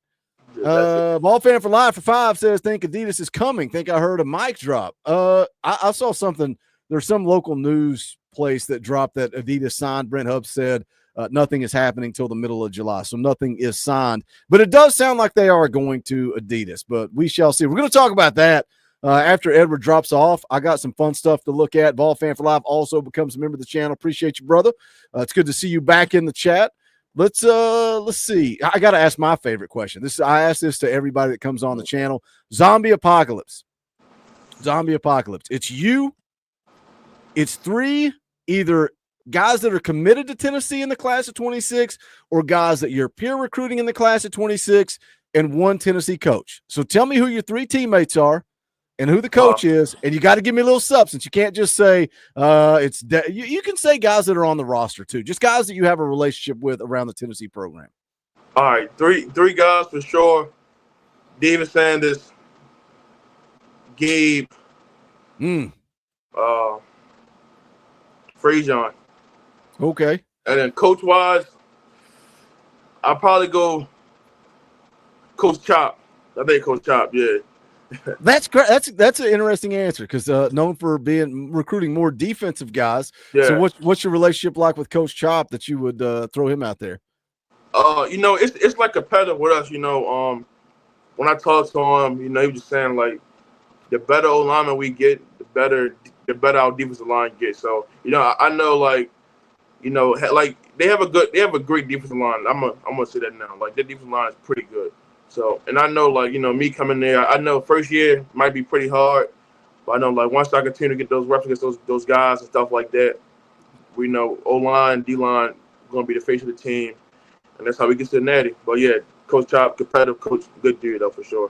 Ball fan for life for 5 says, think Adidas is coming. Think I heard a mic drop. I saw something. There's some local news place that dropped that Adidas signed. Brent Hubbs said nothing is happening till the middle of July. So nothing is signed. But it does sound like they are going to Adidas. But we shall see. We're going to talk about that after Edward drops off. I got some fun stuff to look at. Ball fan for life also becomes a member of the channel. Appreciate you, brother. It's good to see you back in the chat. Let's see. I got to ask my favorite question. I ask this to everybody that comes on the channel. Zombie apocalypse. It's you. It's 3 either guys that are committed to Tennessee in the class of 26 or guys that you're peer recruiting in the class of 26 and 1 Tennessee coach. So tell me who your 3 teammates are and who the coach is, and you got to give me a little substance. You can't just say you can say guys that are on the roster too, just guys that you have a relationship with around the Tennessee program. All right, three guys for sure. David Sanders, Gabe, Frejon. Okay. And then coach-wise, I'll probably go Coach Chop. I think Coach Chop, yeah. That's great. That's an interesting answer because known for recruiting more defensive guys. Yeah. So what's your relationship like with Coach Chop that you would throw him out there? It's like competitive with us. When I talked to him, he was just saying like the better O lineman we get, the better our defensive line gets. So I know like they have a great defensive line. I'm gonna say that now. Like their defensive line is pretty good. So, and I know, like, me coming there, I know first year might be pretty hard, but I know, like, once I continue to get those reps against those guys and stuff like that, we know O-line, D-line going to be the face of the team, and that's how we get to the natty. But, yeah, Coach Chop, competitive coach, good dude, though, for sure.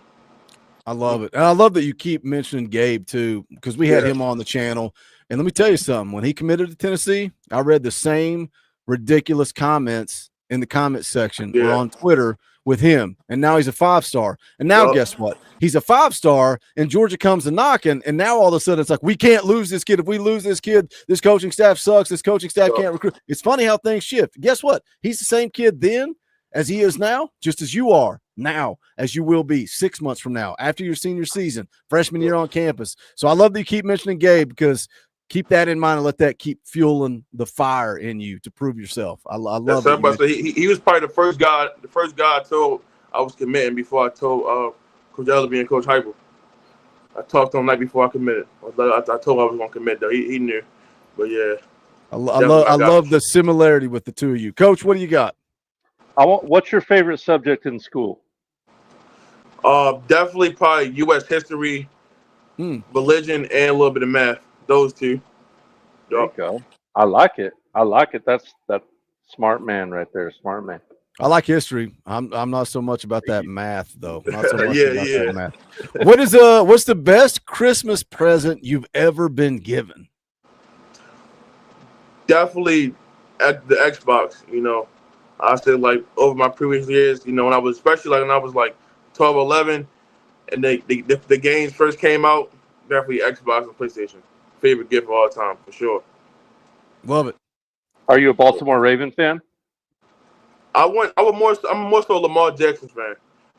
I love it. And I love that you keep mentioning Gabe, too, because we had him on the channel. And let me tell you something. When he committed to Tennessee, I read the same ridiculous comments in the comment section or on Twitter with him, and now he's a 5-star. And now guess what? He's a 5-star, and Georgia comes a knocking, and now all of a sudden it's like, we can't lose this kid. If we lose this kid, this coaching staff sucks. This coaching staff can't recruit. It's funny how things shift. Guess what? He's the same kid then as he is now, just as you are now, as you will be 6 months from now, after your senior season, freshman year on campus. So I love that you keep mentioning Gabe, because keep that in mind and let that keep fueling the fire in you to prove yourself. I love it. He was probably the first guy I told I was committing before I told Coach Ellaby and Coach Heupel. I talked to him like before I committed. I told him I was going to commit, though. He knew. But, yeah. I love the similarity with the two of you. Coach, what do you got? What's your favorite subject in school? Definitely probably U.S. history, religion, and a little bit of math. Those two. There you go. I like it. That's smart man right there. Smart man. I like history. I'm not so much about that math though. Not so much about that math. What's the best Christmas present you've ever been given? Definitely at the Xbox. I said like over my previous years. When I was especially when I was like 12, 11, and the games first came out. Definitely Xbox and PlayStation. Favorite gift of all time, for sure. Love it. Are you a Baltimore Raven fan? I'm more so a Lamar Jackson fan.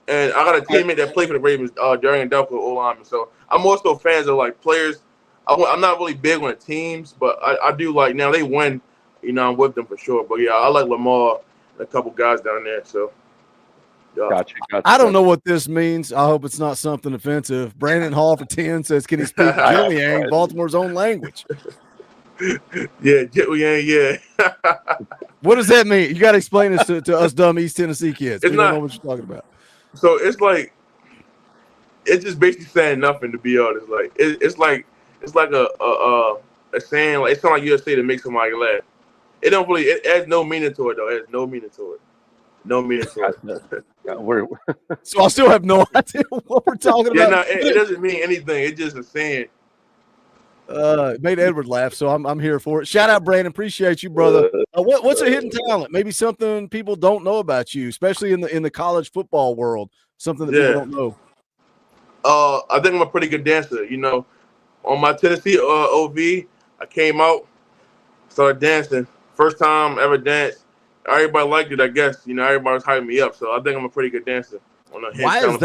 And I got a teammate that played for the Ravens, Darian Delco, O-lineman. So I'm also fans of, like, players. I'm not really big on the teams, but I do like, now they win, I'm with them for sure. But, yeah, I like Lamar and a couple guys down there, so. Yeah. Gotcha. I don't know what this means. I hope it's not something offensive. Brandon Hall for 10 says, can he speak Jillian, Baltimore's own language? Yeah, Jillian, yeah. What does that mean? You got to explain this to us dumb East Tennessee kids. We don't know what you're talking about. So it's like, it's just basically saying nothing, to be honest. Like it's like a saying, like, it sounds like you say to make somebody laugh. It has no meaning to it, though. It has no meaning to it. No meaning to it. So I still have no idea what we're talking about. Yeah, no, it doesn't mean anything. It's just a saying. It made Edward laugh, so I'm here for it. Shout out, Brandon. Appreciate you, brother. What's a hidden talent? Maybe something people don't know about you, especially in the college football world. Something that people don't know. I think I'm a pretty good dancer. On my Tennessee OV, I came out, started dancing. First time ever danced. Everybody liked it, I guess. Everybody was hyping me up, so I think I'm a pretty good dancer. Why is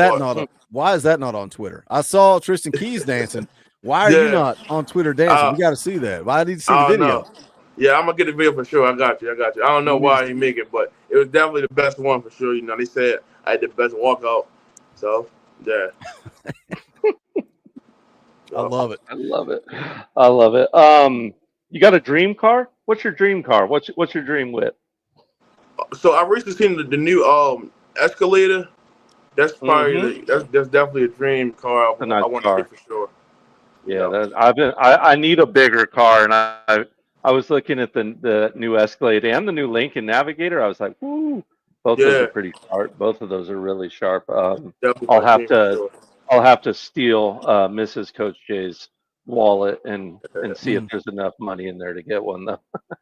that not on Twitter? I saw Tristan Keys dancing. Why are you not on Twitter dancing? We got to see that. Why need to see the video? Know. Yeah, I'm gonna get the video for sure. I got you. I don't know why he make it, but it was definitely the best one for sure. They said I had the best walkout. So yeah. I love it. I love it. You got a dream car? What's your dream car? What's your dream whip? So I recently seen the new Escalator. That's probably that's definitely a dream car. I want to take for sure. Yeah, I need a bigger car, and I was looking at the new Escalade and the new Lincoln Navigator. I was like, woo, both of those are pretty sharp. Both of those are really sharp. I'll have to steal Mrs. Coach J's wallet and see if there's enough money in there to get one though.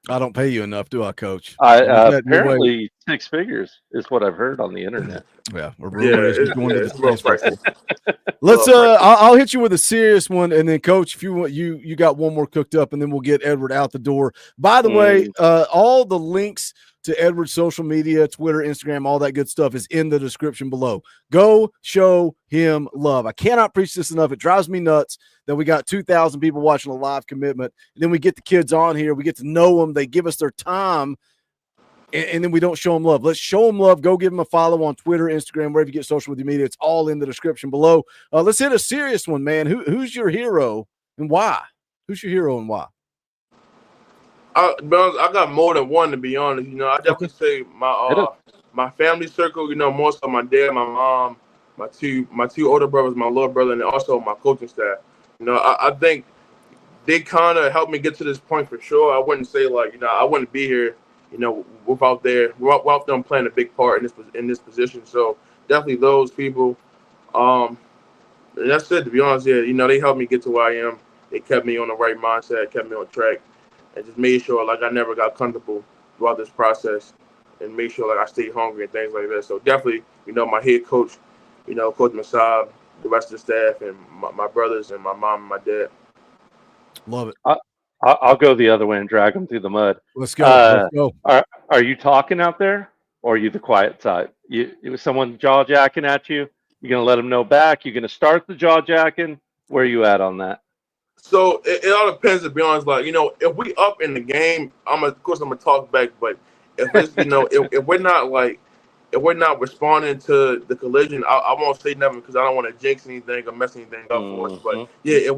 I don't pay you enough, do I, Coach? Apparently 6 figures is what I've heard on the internet. Yeah, we're going to it's real pricey. Let's I'll hit you with a serious one, and then Coach, if you want, you got one more cooked up, and then we'll get Edward out the door. By the way, all the links to Edward's social media, Twitter, Instagram, all that good stuff is in the description below. Go show him love. I cannot preach this enough. It drives me nuts that we got 2,000 people watching a live commitment, and then we get the kids on here. We get to know them. They give us their time, and then we don't show them love. Let's show them love. Go give them a follow on Twitter, Instagram, wherever you get social with your media. It's all in the description below. Let's hit a serious one, man. Who's your hero and why? Who's your hero and why? I got more than one, to be honest. You know, I definitely say my family circle. You know, more so my dad, my mom, my two older brothers, my little brother, and also my coaching staff. You know, I think they kind of helped me get to this point for sure. I wouldn't say like, you know, I wouldn't be here, you know, without them playing a big part in this position. So definitely those people. And that's it, to be honest. Yeah, you know, they helped me get to where I am. They kept me on the right mindset, kept me on track, and just made sure like I never got comfortable throughout this process, and made sure like I stayed hungry and things like that. So definitely, you know, my head coach, you know, Coach Masab, the rest of the staff, and my brothers and my mom and my dad. Love it. I'll go the other way and drag them through the mud. Let's go. Are you talking out there, or are you the quiet side? It was someone jaw jacking at you. You're gonna let them know back. You're gonna start the jaw jacking. Where are you at on that? So it all depends, to be honest. Like, you know, if we up in the game, of course I'm gonna talk back. But if it's, you know, if we're not responding to the collision, I won't say nothing because I don't want to jinx anything or mess anything up for us. But yeah,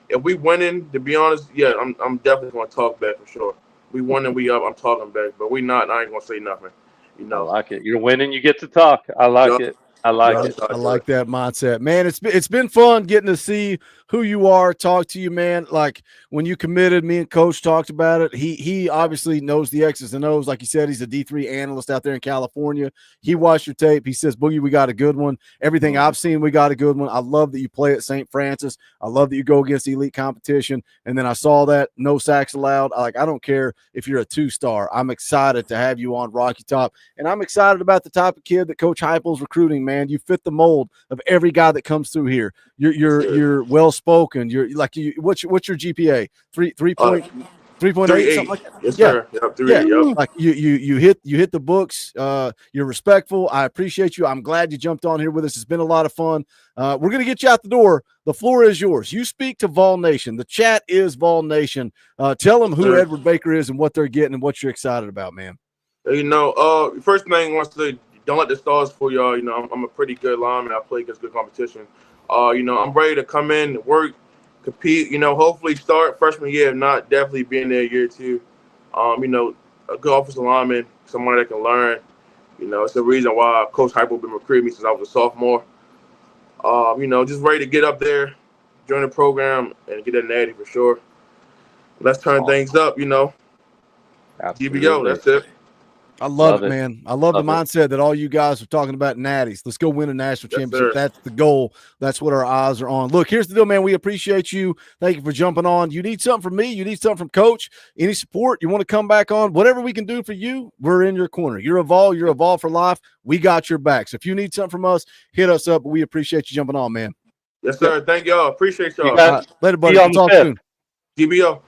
if we winning, to be honest, yeah, I'm definitely gonna talk back for sure. We winning, we up, I'm talking back. But we not, I ain't gonna say nothing. You know, I like it. You're winning, you get to talk. I like it. I like it. I like that mindset, man. It's been fun getting to see who you are, talk to you, man. Like when you committed, me and Coach talked about it. He obviously knows the X's and O's. Like he said, he's a D3 analyst out there in California. He watched your tape. He says, Boogie, we got a good one. Everything I've seen, we got a good one. I love that you play at St. Francis. I love that you go against elite competition. And then I saw that no sacks allowed. I don't care if you're a 2-star. I'm excited to have you on Rocky Top, and I'm excited about the type of kid that Coach Heupel's recruiting. Man, you fit the mold of every guy that comes through here. You're well spoken. You're like what's your GPA? 3.8, something like that. Yes, sir. Yep, 3. Yep. Like you hit the books. You're respectful. I appreciate you. I'm glad you jumped on here with us. It's been a lot of fun. We're gonna get you out the door. The floor is yours. You speak to Vol Nation. The chat is Vol Nation. Tell them who Edward Baker is and what they're getting and what you're excited about, man. You know, first thing I want to say, don't let the stars fool y'all. You know, I'm a pretty good lineman. I play against good competition. You know, I'm ready to come in, work, compete. You know, hopefully start freshman year. If not, definitely being there year 2. You know, a good offensive lineman, someone that can learn. You know, it's the reason why Coach Heupel been recruiting me since I was a sophomore. You know, just ready to get up there, join the program, and get a natty for sure. Let's turn things up. You know, Absolutely. GBO. That's it. I love it, man. I love the mindset that all you guys are talking about natties. Let's go win a national championship. Sir. That's the goal. That's what our eyes are on. Look, here's the deal, man. We appreciate you. Thank you for jumping on. You need something from me. You need something from Coach. Any support, you want to come back on, whatever we can do for you, we're in your corner. You're a Vol for life. We got your back. So if you need something from us, hit us up. But we appreciate you jumping on, man. Yes, sir. Thank y'all. Appreciate y'all. Later, buddy. We'll talk soon. GBO.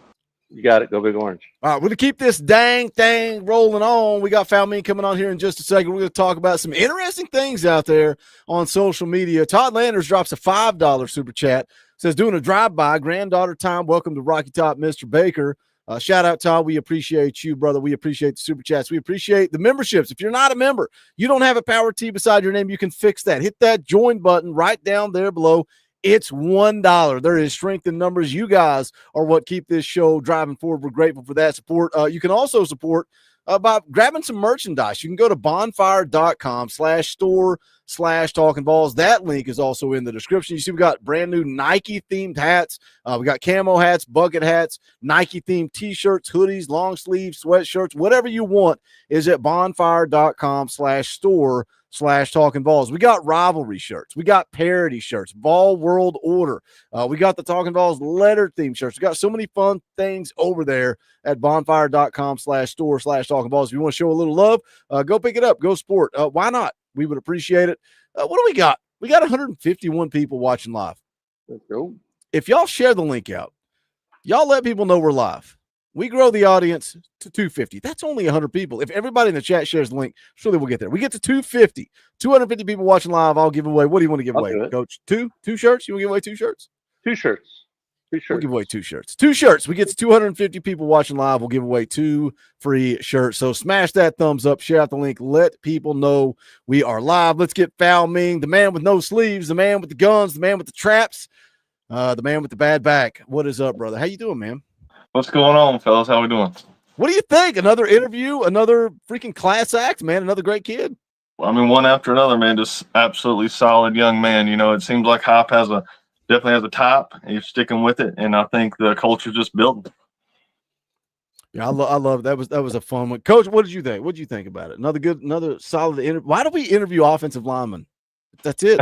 You got it. Go Big Orange. All right, we're going to keep this dang thing rolling on. We got Falmeen coming on here in just a second. We're going to talk about some interesting things out there on social media. Todd Landers drops a $5 super chat. Says, doing a drive-by, granddaughter time. Welcome to Rocky Top, Mr. Baker. Shout out, Todd. We appreciate you, brother. We appreciate the super chats. We appreciate the memberships. If you're not a member, you don't have a power T beside your name, you can fix that. Hit that join button right down there below. It's $1. There is strength in numbers. You guys are what keep this show driving forward. We're grateful for that support. You can also support by grabbing some merchandise. You can go to bonfire.com/store/. Talking Balls. That link is also in the description. You see we got brand new Nike themed hats. We got camo hats, bucket hats, Nike themed t-shirts, hoodies, long sleeves, sweatshirts, whatever you want is at bonfire.com/store/Talkin Balls. We got rivalry shirts. We got parody shirts, Ball World Order. We got the Talkin Balls letter theme shirts. We got so many fun things over there at bonfire.com/store/Talkin Balls. If you want to show a little love, go pick it up. Go sport. Why not? We would appreciate it. What do we got? We got 151 people watching live. Let's go. If y'all share the link out, y'all let people know we're live. We grow the audience to 250. That's only 100 people. If everybody in the chat shares the link, surely we'll get there. We get to 250 people watching live. I'll give away. What do you want to give away, Coach? Two shirts? You want to give away 2 shirts? 2 shirts. 2 shirts. We'll give away 2 shirts. 2 shirts. We get to 250 people watching live. We'll give away 2 free shirts. So smash that thumbs up, share out the link, let people know we are live. Let's get Foul Ming, the man with no sleeves, the man with the guns, the man with the traps, the man with the bad back. What is up, brother? How you doing, man? What's going on, fellas? How we doing? What do you think? Another interview, another freaking class act, man. Another great kid. Well, I mean, one after another, man. Just absolutely solid young man. You know, it seems like Hop definitely has a top. And you're sticking with it, and I think the culture just built. Yeah, I love that. Was a fun one, Coach. What did you think? What did you think about it? Another solid interview. Why do we interview offensive linemen? That's it.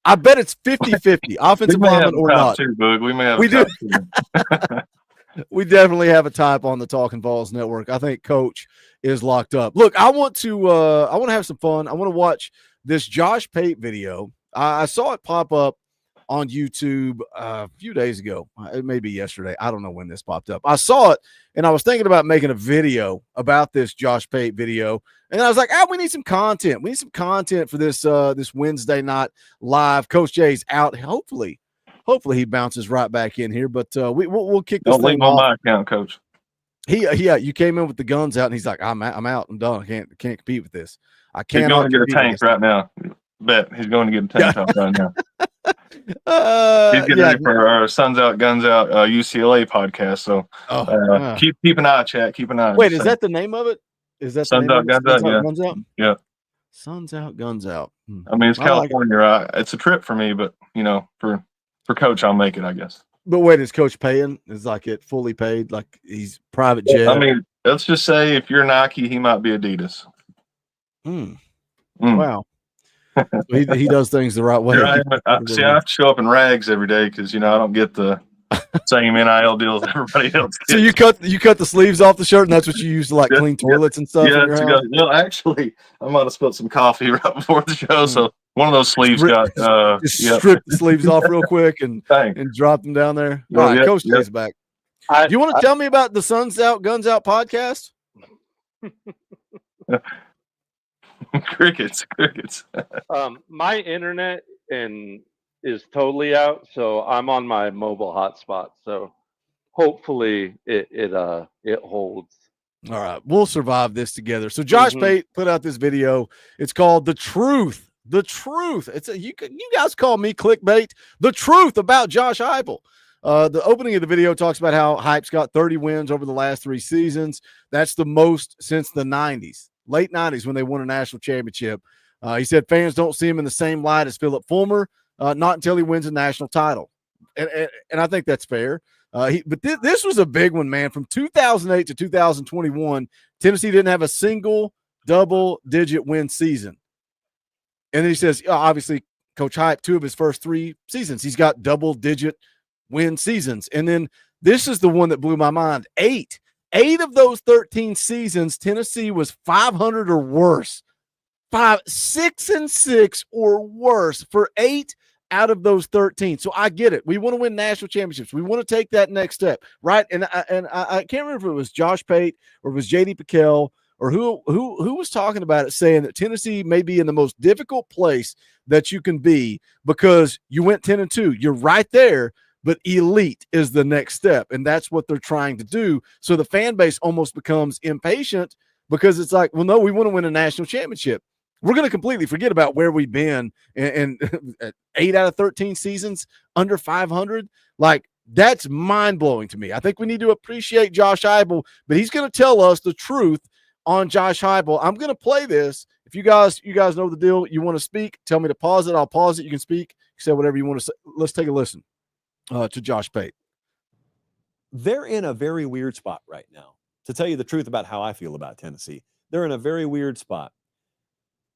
I bet it's 50-50 offensive lineman or not. Too, Boog. We may have. We do. We definitely have a type on the Talkin Balls Network. I think Coach is locked up. Look, I want to have some fun. I want to watch this Josh Pate video. I saw it pop up on YouTube a few days ago. It may be yesterday. I don't know when this popped up. I saw it, and I was thinking about making a video about this Josh Pate video. And I was like, we need some content. We need some content for this this Wednesday night live. Coach J's out. Hopefully he bounces right back in here. But we'll kick this thing off. Don't leave on my account, Coach. You came in with the guns out, and he's like, I'm out. I'm done. I can't compete with this. I can't. He's going to get a tank right now. Bet he's going to get a tank top right now. He's getting ready for our Suns Out, Guns Out UCLA podcast. So keep an eye, chat. Keep an eye. Wait, is that the name of it? Is that Suns Out, Guns Out? Yeah. Guns Out? Yeah. Suns Out, Guns Out. I mean, it's California, right? It's a trip for me, but you know, for Coach, I'll make it, I guess. But wait, is Coach paying? Is like it fully paid? Like he's private jet? I mean, let's just say if you're Nike, he might be Adidas. Wow. he does things the right way. I have to show up in rags every day because I don't get the same NIL deals everybody else gets. So you cut the sleeves off the shirt, and that's what you use to like clean toilets and stuff. Yeah, actually, I might have spilled some coffee right before the show, so one of those sleeves got strip the sleeves off real quick and drop them down there. All right, Coach J's back. Do you want to tell me about the Suns Out, Guns Out podcast? Crickets. My internet is totally out, so I'm on my mobile hotspot. So hopefully it holds. All right, we'll survive this together. So Josh Pate put out this video. It's called "The Truth." The truth. You guys call me clickbait. The truth about Josh Heupel. The opening of the video talks about how Hype's got 30 wins over the last 3 seasons. That's the most since the 90s. Late 90s when they won a national championship. He said fans don't see him in the same light as Philip Fulmer, not until he wins a national title. And I think that's fair. But this was a big one, man. From 2008 to 2021, Tennessee didn't have a single double-digit win season. And then he says, obviously, Coach Hype, 2 of his first 3 seasons, he's got double-digit win seasons. And then this is the one that blew my mind. 8 of those 13 seasons, Tennessee was 500 or worse. 6-6 or worse for 8 out of those 13. So I get it. We want to win national championships. We want to take that next step, right? And I can't remember if it was Josh Pate or it was J.D. Pickell or who was talking about it, saying that Tennessee may be in the most difficult place that you can be because you went 10-2. You're right there, but elite is the next step, and that's what they're trying to do. So the fan base almost becomes impatient because it's like, well, no, we want to win a national championship. We're going to completely forget about where we've been and 8 out of 13 seasons under 500. Like, that's mind-blowing to me. I think we need to appreciate Josh Heupel, but he's going to tell us the truth on Josh Heupel. I'm going to play this. If you guys know the deal, you want to speak, tell me to pause it. I'll pause it. You can speak, say whatever you want to say. Let's take a listen to Josh Pate. They're in a very weird spot right now. To tell you the truth about how I feel about Tennessee, they're in a very weird spot.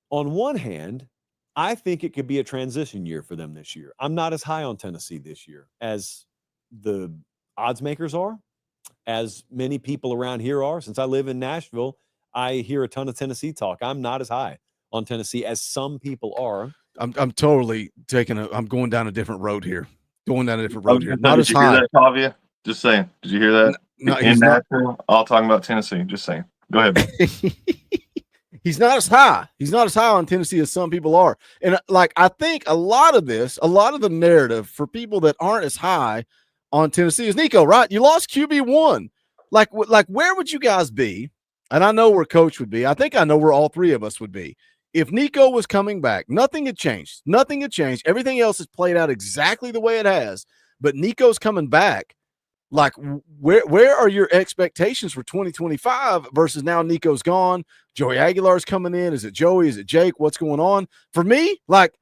On one hand, I think it could be a transition year for them this year. I'm not as high on Tennessee this year as the odds makers are, as many people around here are. Since I live in Nashville, I hear a ton of Tennessee talk. I'm not as high on Tennessee as some people are. I'm totally I'm going down a different road here. Not as you high. Hear that, Tavia? Just saying. Did you hear that? No, in Nashville, all talking about Tennessee. Just saying. Go ahead. He's not as high. He's not as high on Tennessee as some people are. And I think a lot of the narrative for people that aren't as high on Tennessee is Nico, right? You lost QB1. Like where would you guys be? And I know where Coach would be. I think I know where all three of us would be. If Nico was coming back, nothing had changed. Everything else has played out exactly the way it has. But Nico's coming back. Like, where are your expectations for 2025 versus now Nico's gone? Joey Aguilar's coming in. Is it Joey? Is it Jake? What's going on? For me, like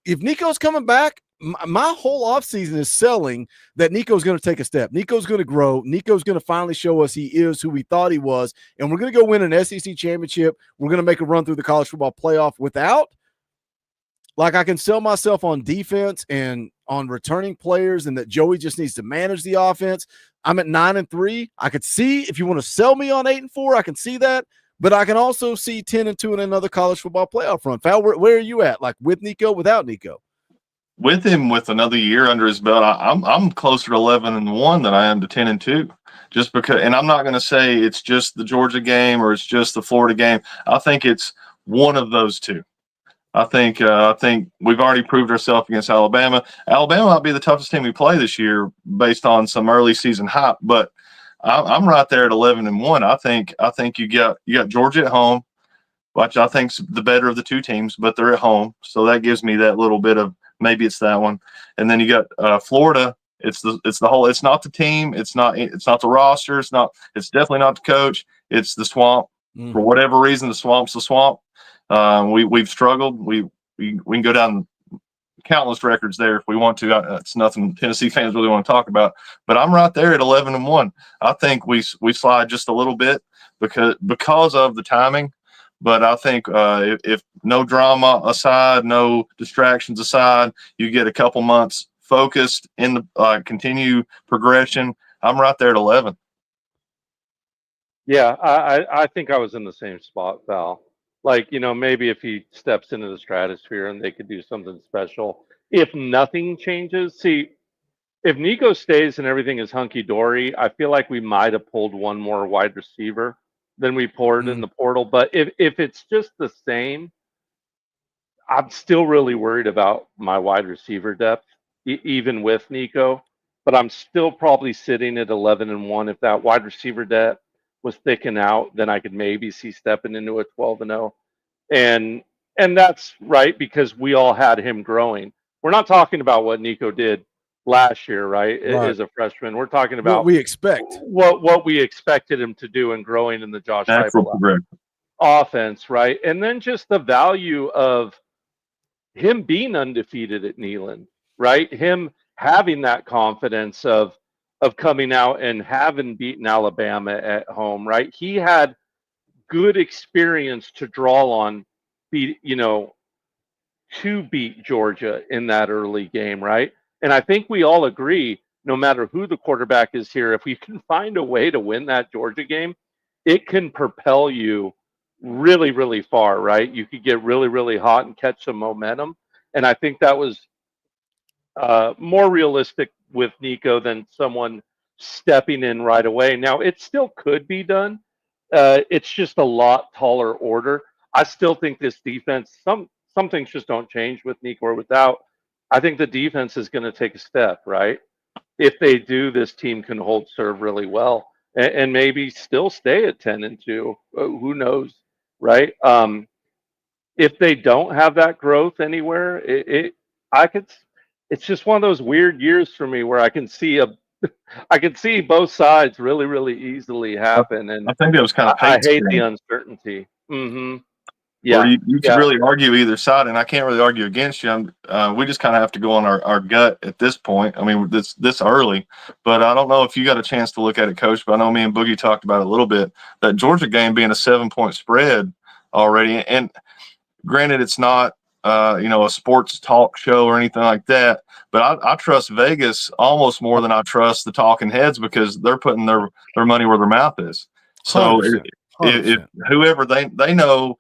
if Nico's coming back, my whole offseason is selling that Nico's going to take a step. Nico's going to grow. Nico's going to finally show us he is who we thought he was. And we're going to go win an SEC championship. We're going to make a run through the college football playoff without. Like, I can sell myself on defense and on returning players and that Joey just needs to manage the offense. I'm at 9-3. I could see if you want to sell me on 8-4, I can see that. But I can also see 10-2 in another college football playoff run. Fal, where are you at? Like with Nico, without Nico? With him, with another year under his belt, I'm closer to 11-1 than I am to 10-2. Just because, and I'm not going to say it's just the Georgia game or it's just the Florida game. I think it's one of those two. I think we've already proved ourselves against Alabama. Alabama might be the toughest team we play this year based on some early season hype, but I'm right there at 11-1. I think you got Georgia at home, which I think's the better of the two teams, but they're at home, so that gives me that little bit of maybe it's that one. And then you got Florida. It's the whole. It's not the team. It's not the roster. It's definitely not the coach. It's the swamp. For whatever reason, the swamp's the swamp. We've struggled. We can go down countless records there if we want to. It's nothing Tennessee fans really want to talk about. But I'm right there at 11-1. I think we slide just a little bit because of the timing. But I think if no drama aside, no distractions aside, you get a couple months focused in the continue progression. I'm right there at 11. Yeah, I think I was in the same spot, Val. Like, maybe if he steps into the stratosphere and they could do something special. If nothing changes, see, if Nico stays and everything is hunky-dory, I feel like we might have pulled one more wide receiver than we poured in the portal. But if it's just the same, I'm still really worried about my wide receiver depth, even with Nico. But I'm still probably sitting at 11-1. If that wide receiver depth was thickened out, then I could maybe see stepping into a 12-0. And that's right, because we all had him growing. We're not talking about what Nico did last year, right? As a freshman. We're talking about what we expect. What we expected him to do and growing in the Josh Heupel offense, right? And then just the value of him being undefeated at Neyland, right? Him having that confidence of coming out and having beaten Alabama at home, right? He had good experience to draw on, to beat Georgia in that early game, right? And I think we all agree, no matter who the quarterback is here, if we can find a way to win that Georgia game, it can propel you really, really far, right? You could get really, really hot and catch some momentum. And I think that was more realistic with Nico than someone stepping in right away. Now, it still could be done. It's just a lot taller order. I still think this defense, some things just don't change with Nico or without. I think the defense is going to take a step, right? If they do, this team can hold serve really well and maybe still stay at 10-2. Who knows, right? If they don't have that growth anywhere, it's just one of those weird years for me where I can see both sides really, really easily happen. And I think that was kind of I hate the uncertainty. Yeah, Or you could really argue either side, and I can't really argue against you. We just kind of have to go on our gut at this point. I mean, this early, but I don't know if you got a chance to look at it, Coach. But I know me and Boogie talked about it a little bit. That Georgia game being a 7-point spread already, and granted, it's not a sports talk show or anything like that. But I trust Vegas almost more than I trust the talking heads because they're putting their money where their mouth is. So 100%, if whoever they know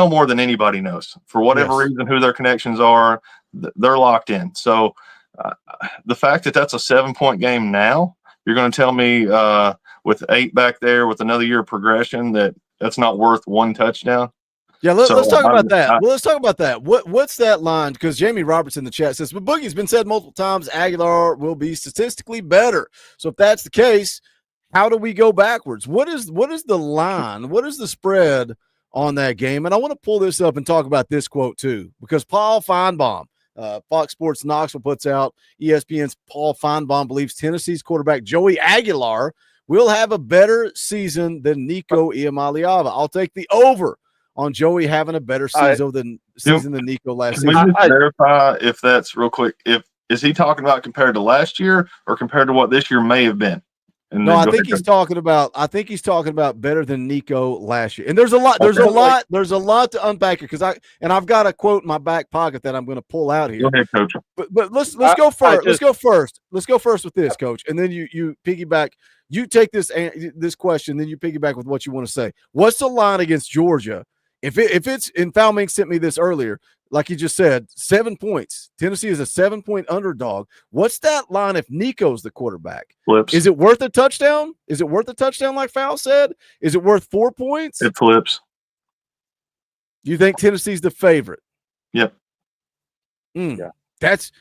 more than anybody knows for whatever reason who their connections are, they're locked in. So the fact that that's a 7-point game now, you're going to tell me with 8 back there with another year of progression that's not worth 1 touchdown. Yeah, let's talk about that. Let's talk about that. What's that line? Because Jamie Roberts in the chat says, but Boogie's been said multiple times, Aguilar will be statistically better. So if that's the case, how do we go backwards? What is the line? What is the spread on that game? And I want to pull this up and talk about this quote too, because Paul Feinbaum, Fox Sports Knoxville puts out, ESPN's Paul Feinbaum believes Tennessee's quarterback Joey Aguilar will have a better season than Nico Iamaleava. I'll take the over on Joey having a better season than Nico last season. Can we just verify if that's real quick? Is he talking about compared to last year or compared to what this year may have been? No, I think he's talking about better than Nico last year. And there's a lot to unpack here because I've got a quote in my back pocket that I'm going to pull out here. Go ahead, Coach. But let's go first. Let's go first with this, Coach, and then you piggyback. You take this question, then you piggyback with what you want to say. What's the line against Georgia? If it's and Falming sent me this earlier, like you just said, 7 points. Tennessee is a 7-point underdog. What's that line if Nico's the quarterback? Flips. Is it worth a touchdown? Is it worth a touchdown like Fowl said? Is it worth 4 points? It flips. You think Tennessee's the favorite? Yep. Yeah. That's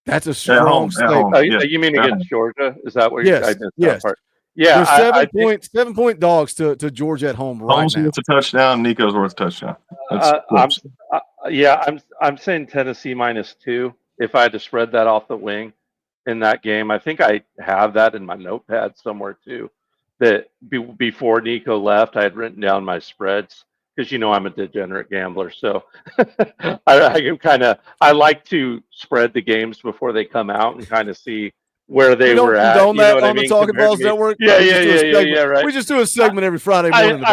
a strong statement. Oh, you mean against Georgia? Is that what you're saying? Yes. Yeah, they're 7-point dogs to Georgia at home right Holmes now. worth a touchdown. Nico's worth a touchdown. I'm saying Tennessee -2. If I had to spread that off the wing in that game, I think I have that in my notepad somewhere too. That before Nico left, I had written down my spreads because I'm a degenerate gambler. So I like to spread the games before they come out and kind of see where they were at. You know what I mean? The Talkin VAWLS Network. Yeah, right. We just do a segment every Friday morning.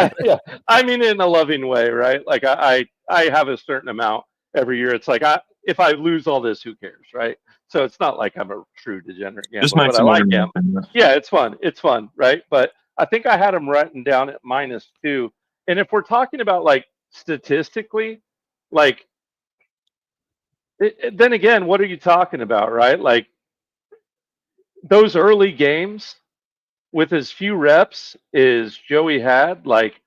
I mean, in a loving way, right? Like I have a certain amount every year. It's like if I lose all this, who cares, right? So it's not like I'm a true degenerate gambler. Just makes but I like gambling. Yeah, it's fun, right? But I think I had them written down at -2. And if we're talking about like statistically, like then again, what are you talking about, right? Like those early games with as few reps as Joey had, like,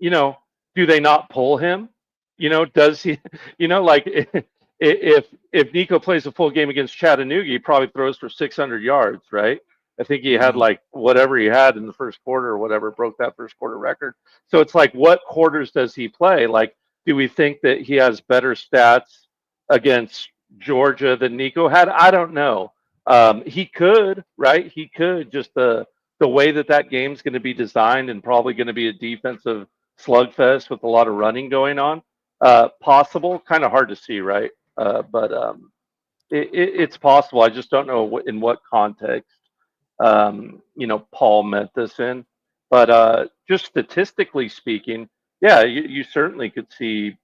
do they not pull him? Does he, like if Nico plays a full game against Chattanooga, he probably throws for 600 yards, right? I think he had like whatever he had in the first quarter or whatever, broke that first quarter record. So it's like, what quarters does he play? Like, do we think that he has better stats against Georgia than Nico had? I don't know. He could, right? He could, just the way that game's going to be designed and probably going to be a defensive slugfest with a lot of running going on. Possible, kind of hard to see, right? But it's possible. I just don't know in what context, Paul meant this in. But just statistically speaking, yeah, you certainly could see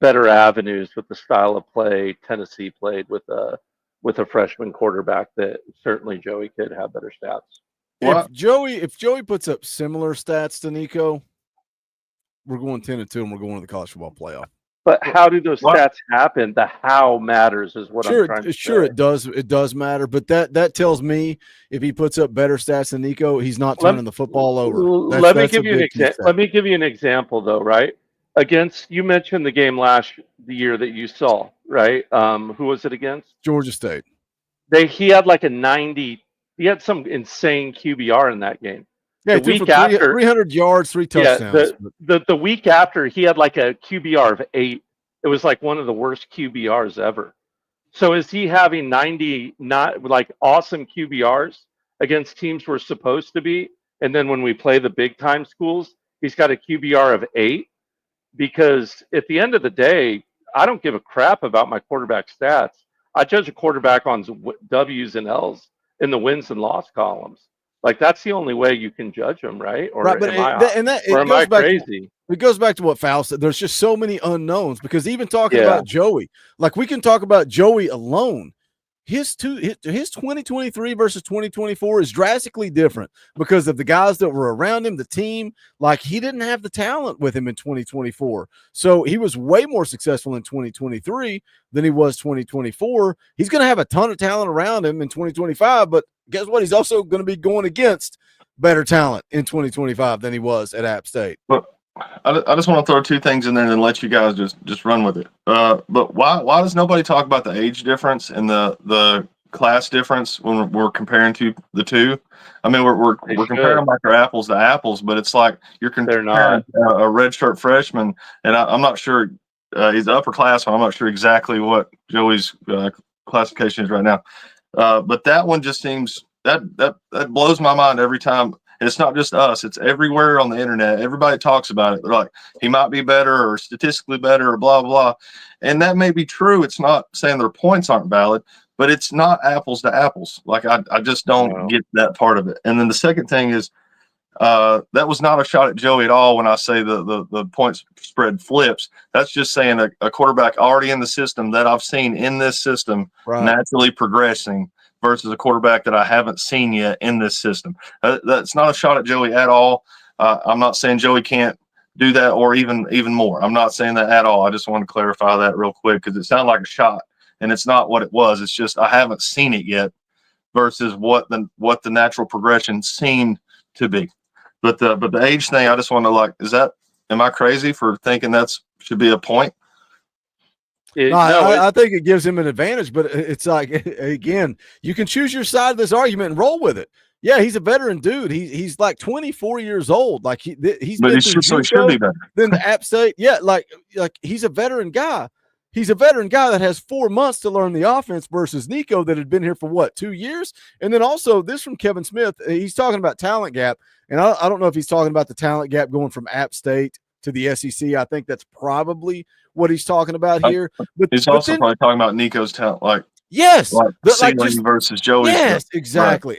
better avenues with the style of play Tennessee played with a freshman quarterback. That certainly Joey could have better stats. If Joey puts up similar stats to Nico, we're going 10-2 and we're going to the college football playoff. But how do those stats happen? The how matters is what I'm trying to say. Sure, it does. It does matter. But that tells me if he puts up better stats than Nico, he's not turning the football over. Let me give you an example. Let me give you an example, though. Right, you mentioned the game the year that you saw. Right, who was it against? Georgia State. He had like a 90. He had some insane QBR in that game. Yeah, the week after 300 yards, 3 touchdowns. Yeah, the week after he had like a QBR of 8. It was like one of the worst QBRs ever. So is he having 90 not like awesome QBRs against teams we're supposed to be, and then when we play the big time schools, he's got a QBR of 8, because at the end of the day, I don't give a crap about my quarterback stats. I judge a quarterback on W's and L's in the wins and loss columns. Like, that's the only way you can judge them, right? Or right, but am I crazy? It goes back to what Fowl said. There's just so many unknowns, because even talking Yeah. about Joey, like, we can talk about Joey alone. His 2023 versus 2024 is drastically different because of the guys that were around him, the team. Like, he didn't have the talent with him in 2024. So he was way more successful in 2023 than he was 2024. He's going to have a ton of talent around him in 2025, but guess what? He's also going to be going against better talent in 2025 than he was at App State. But I just want to throw two things in there and then let you guys just run with it. But why does nobody talk about the age difference and the class difference when we're comparing to the two? I mean, we're comparing them like they're apples to apples, but it's like you're comparing a redshirt freshman, and I'm not sure he's upperclassman. I'm not sure exactly what Joey's classification is right now, but that one just seems that blows my mind every time. And it's not just us; it's everywhere on the internet. Everybody talks about it. They're like, he might be better or statistically better or blah blah, and that may be true. It's not saying their points aren't valid, but it's not apples to apples. Like, I just don't get that part of it. And then the second thing is, that was not a shot at Joey at all when I say the points spread flips. That's just saying a quarterback already in the system that I've seen in this system naturally progressing versus a quarterback that I haven't seen yet in this system. That's not a shot at Joey at all. I'm not saying Joey can't do that or even more. I'm not saying that at all. I just want to clarify that real quick because it sounded like a shot, and it's not what it was. It's just I haven't seen it yet versus what the natural progression seemed to be. But the age thing, I just want to am I crazy for thinking that should be a point? I think it gives him an advantage, but it's like, again, you can choose your side of this argument and roll with it. Yeah, he's a veteran dude. He's like 24 years old. Like he's been through should be better than the App State. Yeah, like he's a veteran guy. He's a veteran guy that has 4 months to learn the offense versus Nico that had been here for 2 years. And then also this from Kevin Smith. He's talking about talent gap, and I don't know if he's talking about the talent gap going from App State to the SEC. I think that's probably what he's talking about here. But he's also probably talking about Nico's talent, yes, ceiling versus Joey's. Yes, exactly.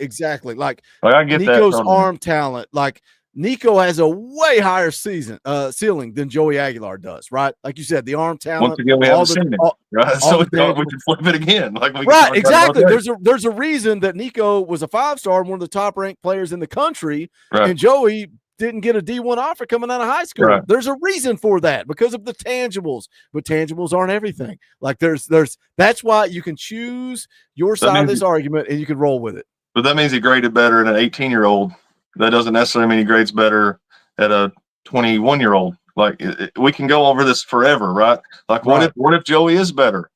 Like I get Nico's arm talent. Like Nico has a way higher ceiling than Joey Aguilar does, right? Like you said, the arm talent. Once again, we haven't seen it, right? So we can flip it again. Right, exactly. There's a reason that Nico was a 5-star and one of the top ranked players in the country, and Joey didn't get a D1 offer coming out of high school. Right. There's a reason for that because of the tangibles, but tangibles aren't everything. Like that's why you can choose your side of this argument and you can roll with it. But that means he graded better than an 18-year-old. That doesn't necessarily mean he grades better at a 21-year-old. Like we can go over this forever, right? Like what if Joey is better?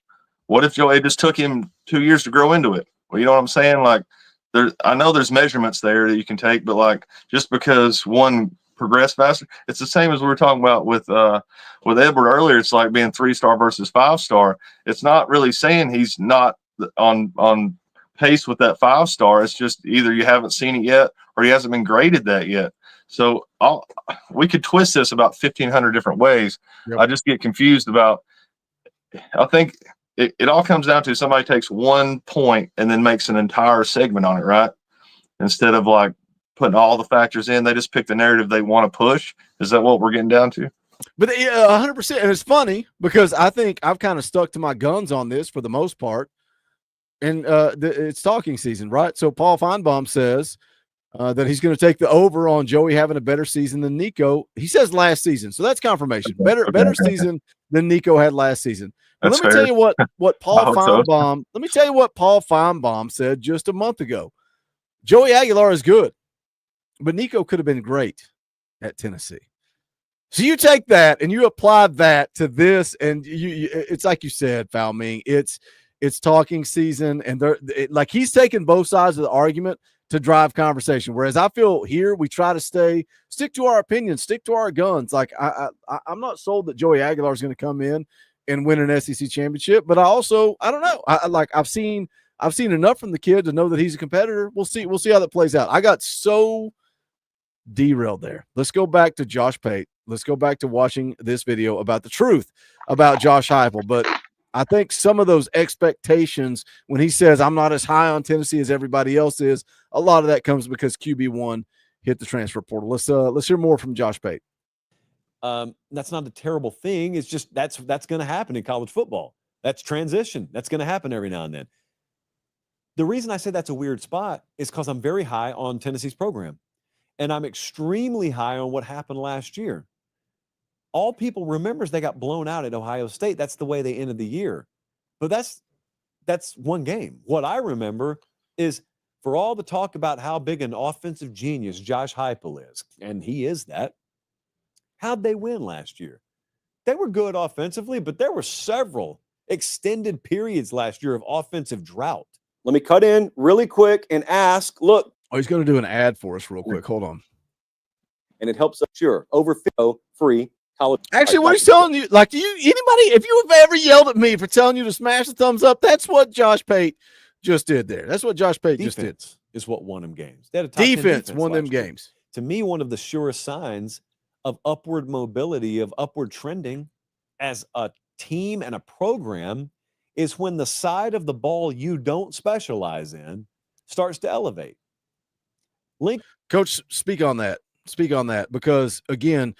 What if Joey just took him 2 years to grow into it? Well, you know what I'm saying? Like I know there's measurements there that you can take, but like just because one progressed faster, it's the same as we were talking about with Edward earlier. It's like being 3-star versus 5-star. It's not really saying he's not on pace with that 5-star. It's just either you haven't seen it yet or he hasn't been graded that yet. So we could twist this about 1,500 different ways. Yep. I just get confused about. I think. It all comes down to somebody takes 1 point and then makes an entire segment on it, right? Instead of like putting all the factors in, they just pick the narrative they want to push. Is that what we're getting down to? But 100%. And it's funny because I think I've kind of stuck to my guns on this for the most part. And it's talking season, right? So Paul Feinbaum says that he's going to take the over on Joey having a better season than Nico. He says last season. So that's confirmation. Better season than Nico had last season. But let me tell you what Paul Feinbaum. Let me tell you what Paul Feinbaum said just a month ago. Joey Aguilar is good, but Nico could have been great at Tennessee. So you take that and you apply that to this, and it's like you said, Foul Ming. It's talking season, and like he's taking both sides of the argument to drive conversation. Whereas I feel here we try to stick to our opinions, stick to our guns. Like I'm not sold that Joey Aguilar is going to come in and win an SEC championship, but I don't know. I've seen enough from the kid to know that he's a competitor. We'll see how that plays out. I got so derailed there. Let's go back to Josh Pate. Let's go back to watching this video about the truth about Josh Heupel. But I think some of those expectations, when he says I'm not as high on Tennessee as everybody else is, a lot of that comes because QB1 hit the transfer portal. Let's hear more from Josh Pate. That's not a terrible thing. It's just that's going to happen in college football. That's transition. That's going to happen every now and then. The reason I say that's a weird spot is because I'm very high on Tennessee's program, and I'm extremely high on what happened last year. All people remember is they got blown out at Ohio State. That's the way they ended the year. But that's one game. What I remember is, for all the talk about how big an offensive genius Josh Heupel is, and he is that, how'd they win last year? They were good offensively, but there were several extended periods last year of offensive drought. Let me cut in really quick and ask, look. Oh, he's going to do an ad for us real quick. Hold on. And it helps us, sure, over free college. Actually, what he's telling you, like, anybody, if you have ever yelled at me for telling you to smash the thumbs up, that's what Josh Pate just did there. That's what Josh Pate just did. Is what won them games. They had a top defense won them games. To me, one of the surest signs of upward mobility, of upward trending as a team and a program is when the side of the ball you don't specialize in starts to elevate. Coach, speak on that. Speak on that, because again,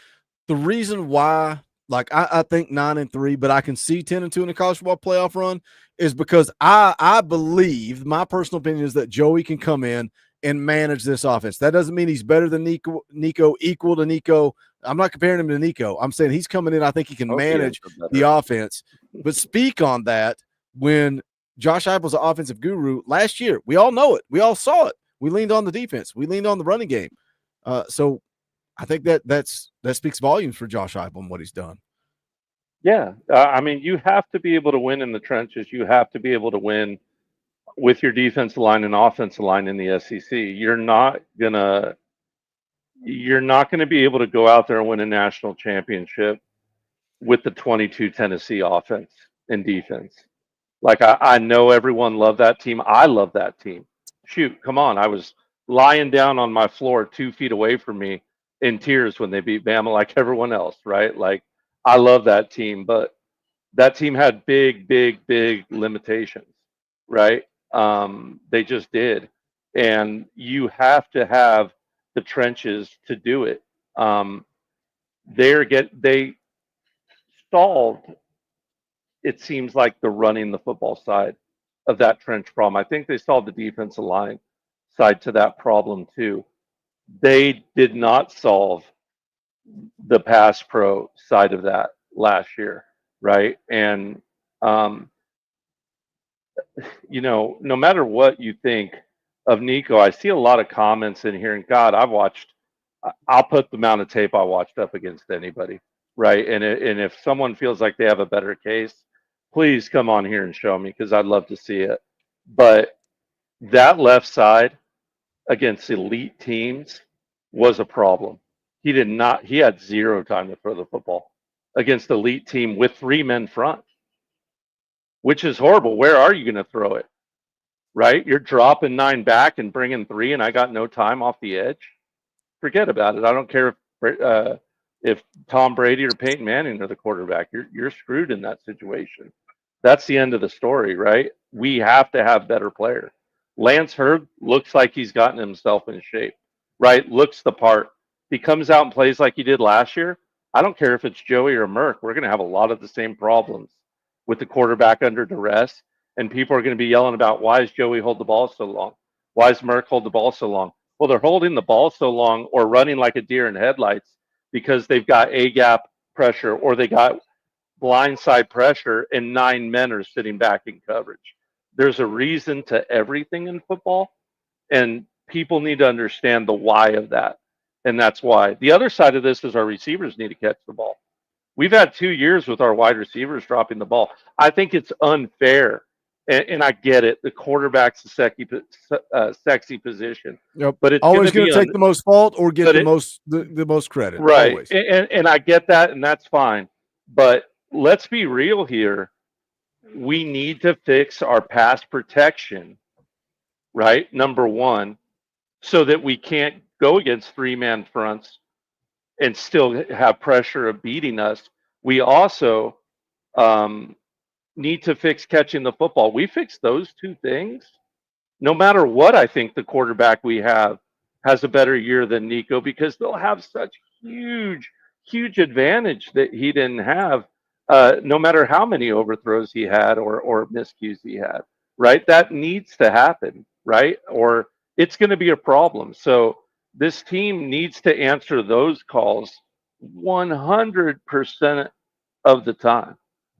the reason why, like, I think 9-3, but I can see 10-2 in the college football playoff run is because I believe, my personal opinion is that Joey can come in and manage this offense. That doesn't mean he's better than Nico, equal to Nico. I'm not comparing him to Nico. I'm saying he's coming in. I think he can manage the offense. But speak on that, when Josh Heupel's an offensive guru last year, we all know it. We all saw it. We leaned on the defense. We leaned on the running game. So I think that speaks volumes for Josh Heupel and what he's done. Yeah. I mean, you have to be able to win in the trenches. You have to be able to win with your defensive line and offensive line in the SEC. You're not gonna be able to go out there and win a national championship with the 22 Tennessee offense and defense. Like, I know everyone loved that team. I love that team. Shoot, come on. I was lying down on my floor 2 feet away from me in tears when they beat Bama, like everyone else, right? Like, I love that team, but that team had big limitations, right? They just did. And you have to have the trenches to do it. They solved, it seems like, the running the football side of that trench problem. I think they solved the defensive line side to that problem too. They did not solve the pass pro side of that last year, right? And no matter what you think of Nico, I see a lot of comments in here, and God, I'll put the amount of tape I watched up against anybody, right? And if someone feels like they have a better case, please come on here and show me, because I'd love to see it. But that left side against elite teams was a problem. He had zero time to throw the football against the elite team with 3 men front, which is horrible. Where are you going to throw it? Right? You're dropping 9 back and bringing 3, and I got no time off the edge. Forget about it. I don't care if Tom Brady or Peyton Manning are the quarterback. You're screwed in that situation. That's the end of the story, right? We have to have better players. Lance Hurd looks like he's gotten himself in shape, right? Looks the part. He comes out and plays like he did last year. I don't care if it's Joey or Merck. We're going to have a lot of the same problems with the quarterback under duress. And people are going to be yelling about, why is Joey hold the ball so long? Why is Merck hold the ball so long? Well, they're holding the ball so long or running like a deer in headlights because they've got A-gap pressure, or they got blindside pressure, and 9 men are sitting back in coverage. There's a reason to everything in football, and people need to understand the why of that. And that's why. The other side of this is our receivers need to catch the ball. We've had 2 years with our wide receivers dropping the ball. I think it's unfair. And I get it. The quarterback's a sexy position. Yep. But it's always going to take the most fault or get the most credit. Right. Always. And I get that, and that's fine. But let's be real here. We need to fix our pass protection, right? Number one, so that we can't go against 3-man fronts and still have pressure of beating us. We also need to fix catching the football. We fix those two things. No matter what, I think the quarterback we have has a better year than Nico, because they'll have such huge advantage that he didn't have, no matter how many overthrows he had or miscues he had, right? That needs to happen, right? Or it's going to be a problem. So this team needs to answer those calls 100% of the time.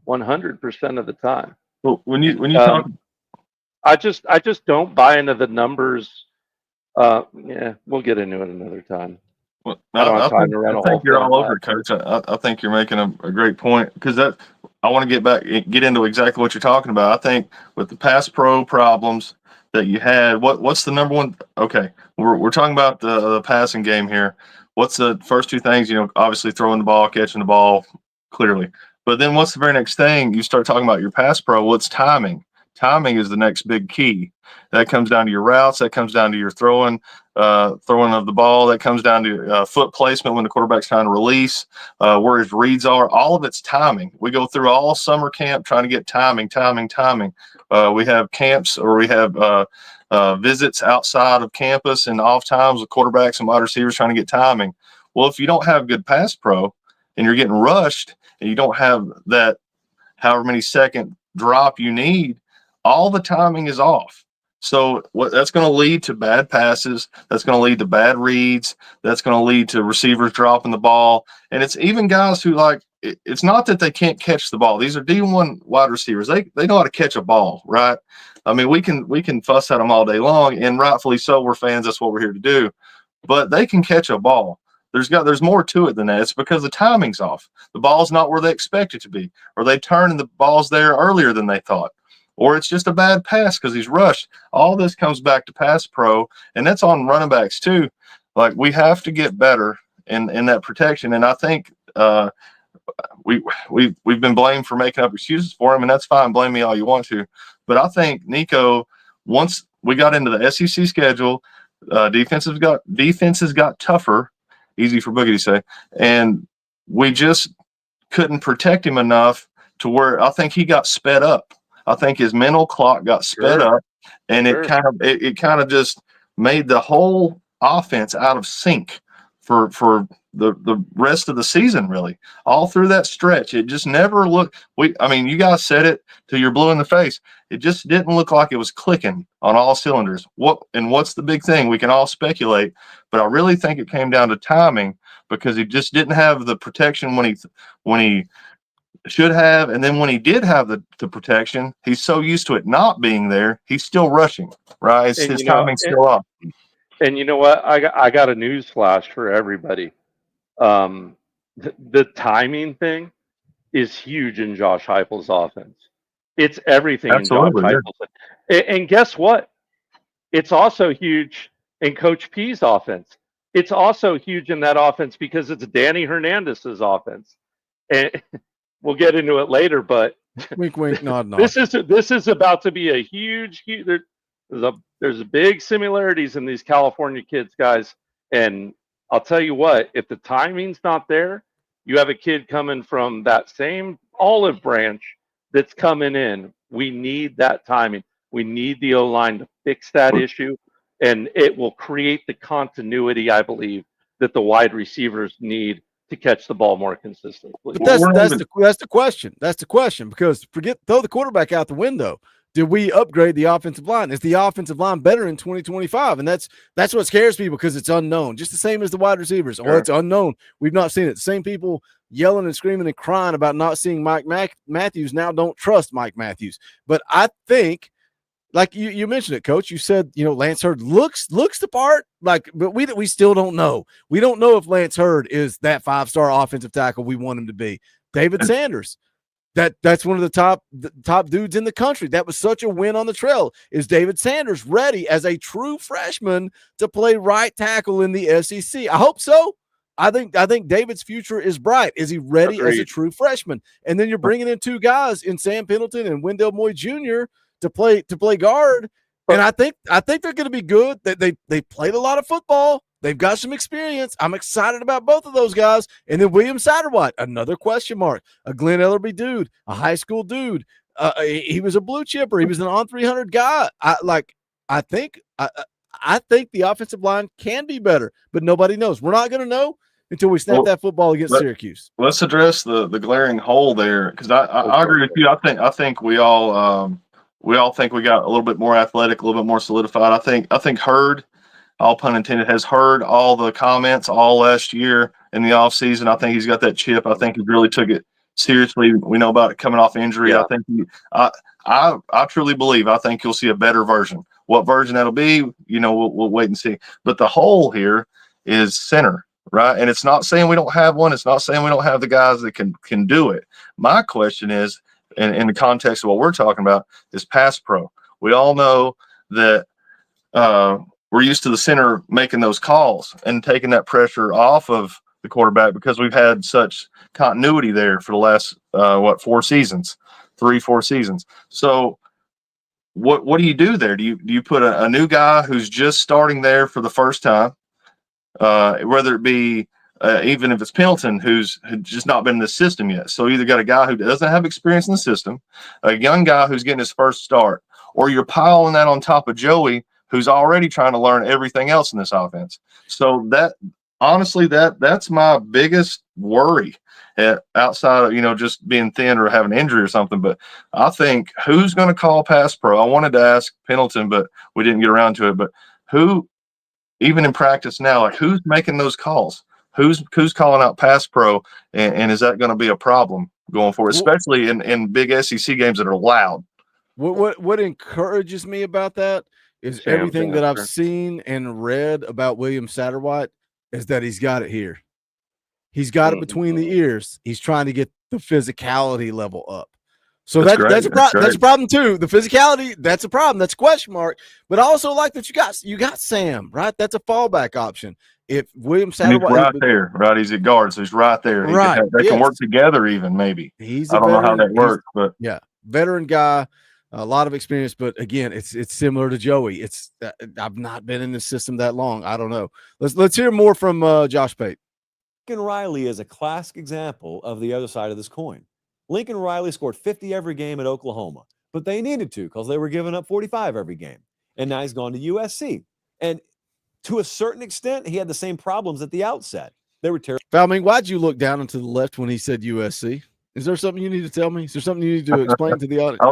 100% of the time. Well, when you talk, I just don't buy into the numbers. Yeah, we'll get into it another time. Well, I don't have time to run a whole you're film all over back. it, Coach. I think you're making a great point, because I want to get into exactly what you're talking about. I think with the pass pro problems that you had, what's the number one? Okay, we're talking about the passing game here. What's the first two things? Obviously throwing the ball, catching the ball, clearly. But then what's the very next thing? You start talking about your pass pro. What's timing? Timing is the next big key. That comes down to your routes. That comes down to your throwing of the ball. That comes down to foot placement when the quarterback's trying to release, where his reads are. All of it's timing. We go through all summer camp trying to get timing. We have camps, or we have visits outside of campus and off times with quarterbacks and wide receivers trying to get timing. Well, if you don't have good pass pro and you're getting rushed and you don't have that however many second drop you need, all the timing is off. So that's going to lead to bad passes. That's going to lead to bad reads. That's going to lead to receivers dropping the ball. And it's even guys who, like, it's not that they can't catch the ball. These are D1 wide receivers. They know how to catch a ball, right? I mean, we can fuss at them all day long, and rightfully so. We're fans. That's what we're here to do. But they can catch a ball. There's more to it than that. It's because the timing's off. The ball's not where they expect it to be, or they turn and the ball's there earlier than they thought, or it's just a bad pass because he's rushed. All this comes back to pass pro, and that's on running backs too. Like, we have to get better in that protection, and I think we've been blamed for making up excuses for him, and that's fine. Blame me all you want to, but I think Nico, once we got into the SEC schedule, defenses got tougher. Easy for Boogie to say, and we just couldn't protect him enough to where I think he got sped up. I think his mental clock got sped up, and it kind of just made the whole offense out of sync for the rest of the season. Really, all through that stretch, it just never looked. You guys said it till you're blue in the face. It just didn't look like it was clicking on all cylinders. What's the big thing? We can all speculate, but I really think it came down to timing, because he just didn't have the protection when he should have, and then when he did have the protection, he's so used to it not being there, he's still rushing. Right, his timing's still off. And you know what? I got a news flash for everybody. The timing thing is huge in Josh Heupel's offense. It's everything. Absolutely, in Josh Heupel's. And guess what? It's also huge in Coach P's offense. It's also huge in that offense because it's Danny Hernandez's offense. And we'll get into it later, but wink, wink, nod, nod. This is about to be a huge. There's big similarities in these California kids, guys. And I'll tell you what, if the timing's not there, you have a kid coming from that same olive branch that's coming in. We need that timing. We need the O-line to fix that issue, and it will create the continuity, I believe, that the wide receivers need to catch the ball more consistently. But that's the question. That's the question, because throw the quarterback out the window. Did we upgrade the offensive line? Is the offensive line better in 2025? And that's what scares people, because it's unknown. Just the same as the wide receivers. Or it's unknown. We've not seen it. The same people yelling and screaming and crying about not seeing Mike Matthews now don't trust Mike Matthews. But I think, like you mentioned it, Coach, you said, Lance Hurd looks the part, but we still don't know. We don't know if Lance Hurd is that 5-star offensive tackle we want him to be. David Sanders, that's one of the top dudes in the country. That was such a win on the trail. Is David Sanders ready as a true freshman to play right tackle in the SEC? I hope so. I think David's future is bright. Is he ready as a true freshman? And then you're bringing in two guys in Sam Pendleton and Wendell Moy Jr. to play guard, and I think they're going to be good. They played a lot of football. They've got some experience. I'm excited about both of those guys. And then William Satterwhite, another question mark, a Glenn Ellerby dude, a high school dude. He was a blue chipper. He was an on 300 guy. I think the offensive line can be better, but nobody knows. We're not going to know until we snap that football against Syracuse. Let's address the glaring hole there, because I agree with you. I think we all think we got a little bit more athletic, a little bit more solidified. I think Hurd, all pun intended, has heard all the comments all last year in the offseason. I think he's got that chip. I think he really took it seriously. We know about it coming off injury. Yeah. I truly believe. I think you'll see a better version. What version that'll be, we'll wait and see. But the hole here is center, right? And it's not saying we don't have one. It's not saying we don't have the guys that can do it. My question is, in the context of what we're talking about, is pass pro. We all know that we're used to the center making those calls and taking that pressure off of the quarterback because we've had such continuity there for the last 4 seasons, 3-4 seasons. So what do you do there? Do you put a new guy who's just starting there for the first time, whether it be even if it's Pendleton, who's just not been in the system yet? So either got a guy who doesn't have experience in the system, a young guy who's getting his first start, or you're piling that on top of Joey, who's already trying to learn everything else in this offense. So that's my biggest worry outside of, just being thin or having an injury or something. But I think who's going to call pass pro? I wanted to ask Pendleton, but we didn't get around to it. But who, even in practice now, who's making those calls? Who's calling out pass pro? And is that going to be a problem going forward, especially in big SEC games that are loud? What encourages me about that is everything that I've seen and read about William Satterwhite is that he's got it here. He's got it between the ears. He's trying to get the physicality level up. So that's a problem too. The physicality, that's a problem. That's a question mark. But I also like that you got Sam, right? That's a fallback option. If William Satterwhite, right there, right? He's at guard, so he's right there. Right, they can work together, even maybe. I don't know how that works, but yeah, veteran guy. A lot of experience, but again, it's similar to Joey. I've not been in this system that long. I don't know. Let's hear more from Josh Pate. Lincoln Riley is a classic example of the other side of this coin. Lincoln Riley scored 50 every game at Oklahoma, but they needed to because they were giving up 45 every game. And now he's gone to USC. And to a certain extent, he had the same problems at the outset. They were terrible. Falming, why'd you look down and to the left when he said USC? Is there something you need to tell me? Is there something you need to explain to the audience? I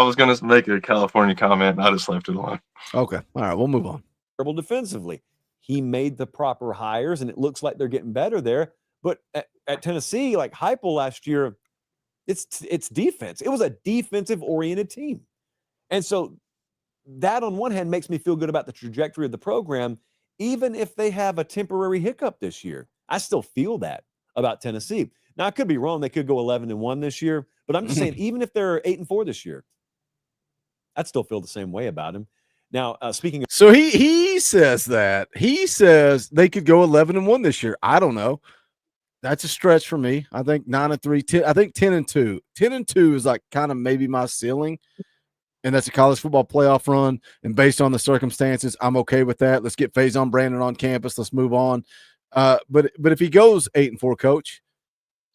was gonna make a California comment, and I just left it alone. Okay. All right, we'll move on. Terrible defensively. He made the proper hires, and it looks like they're getting better there. But at Tennessee, like Heupel last year, it's defense. It was a defensive-oriented team. And so that on one hand makes me feel good about the trajectory of the program, even if they have a temporary hiccup this year. I still feel that about Tennessee. Now, I could be wrong. They could go 11-1 this year, but I'm just saying, even if they're 8-4 this year, I'd still feel the same way about him. Now, speaking of, so he says that he says they could go 11-1 this year. I don't know. That's a stretch for me. I think 9-3, I think 10-2. 10-2 is like kind of maybe my ceiling, and that's a college football playoff run. And based on the circumstances, I'm okay with that. Let's get Faison Brandon on campus. Let's move on. But if he goes 8-4, coach.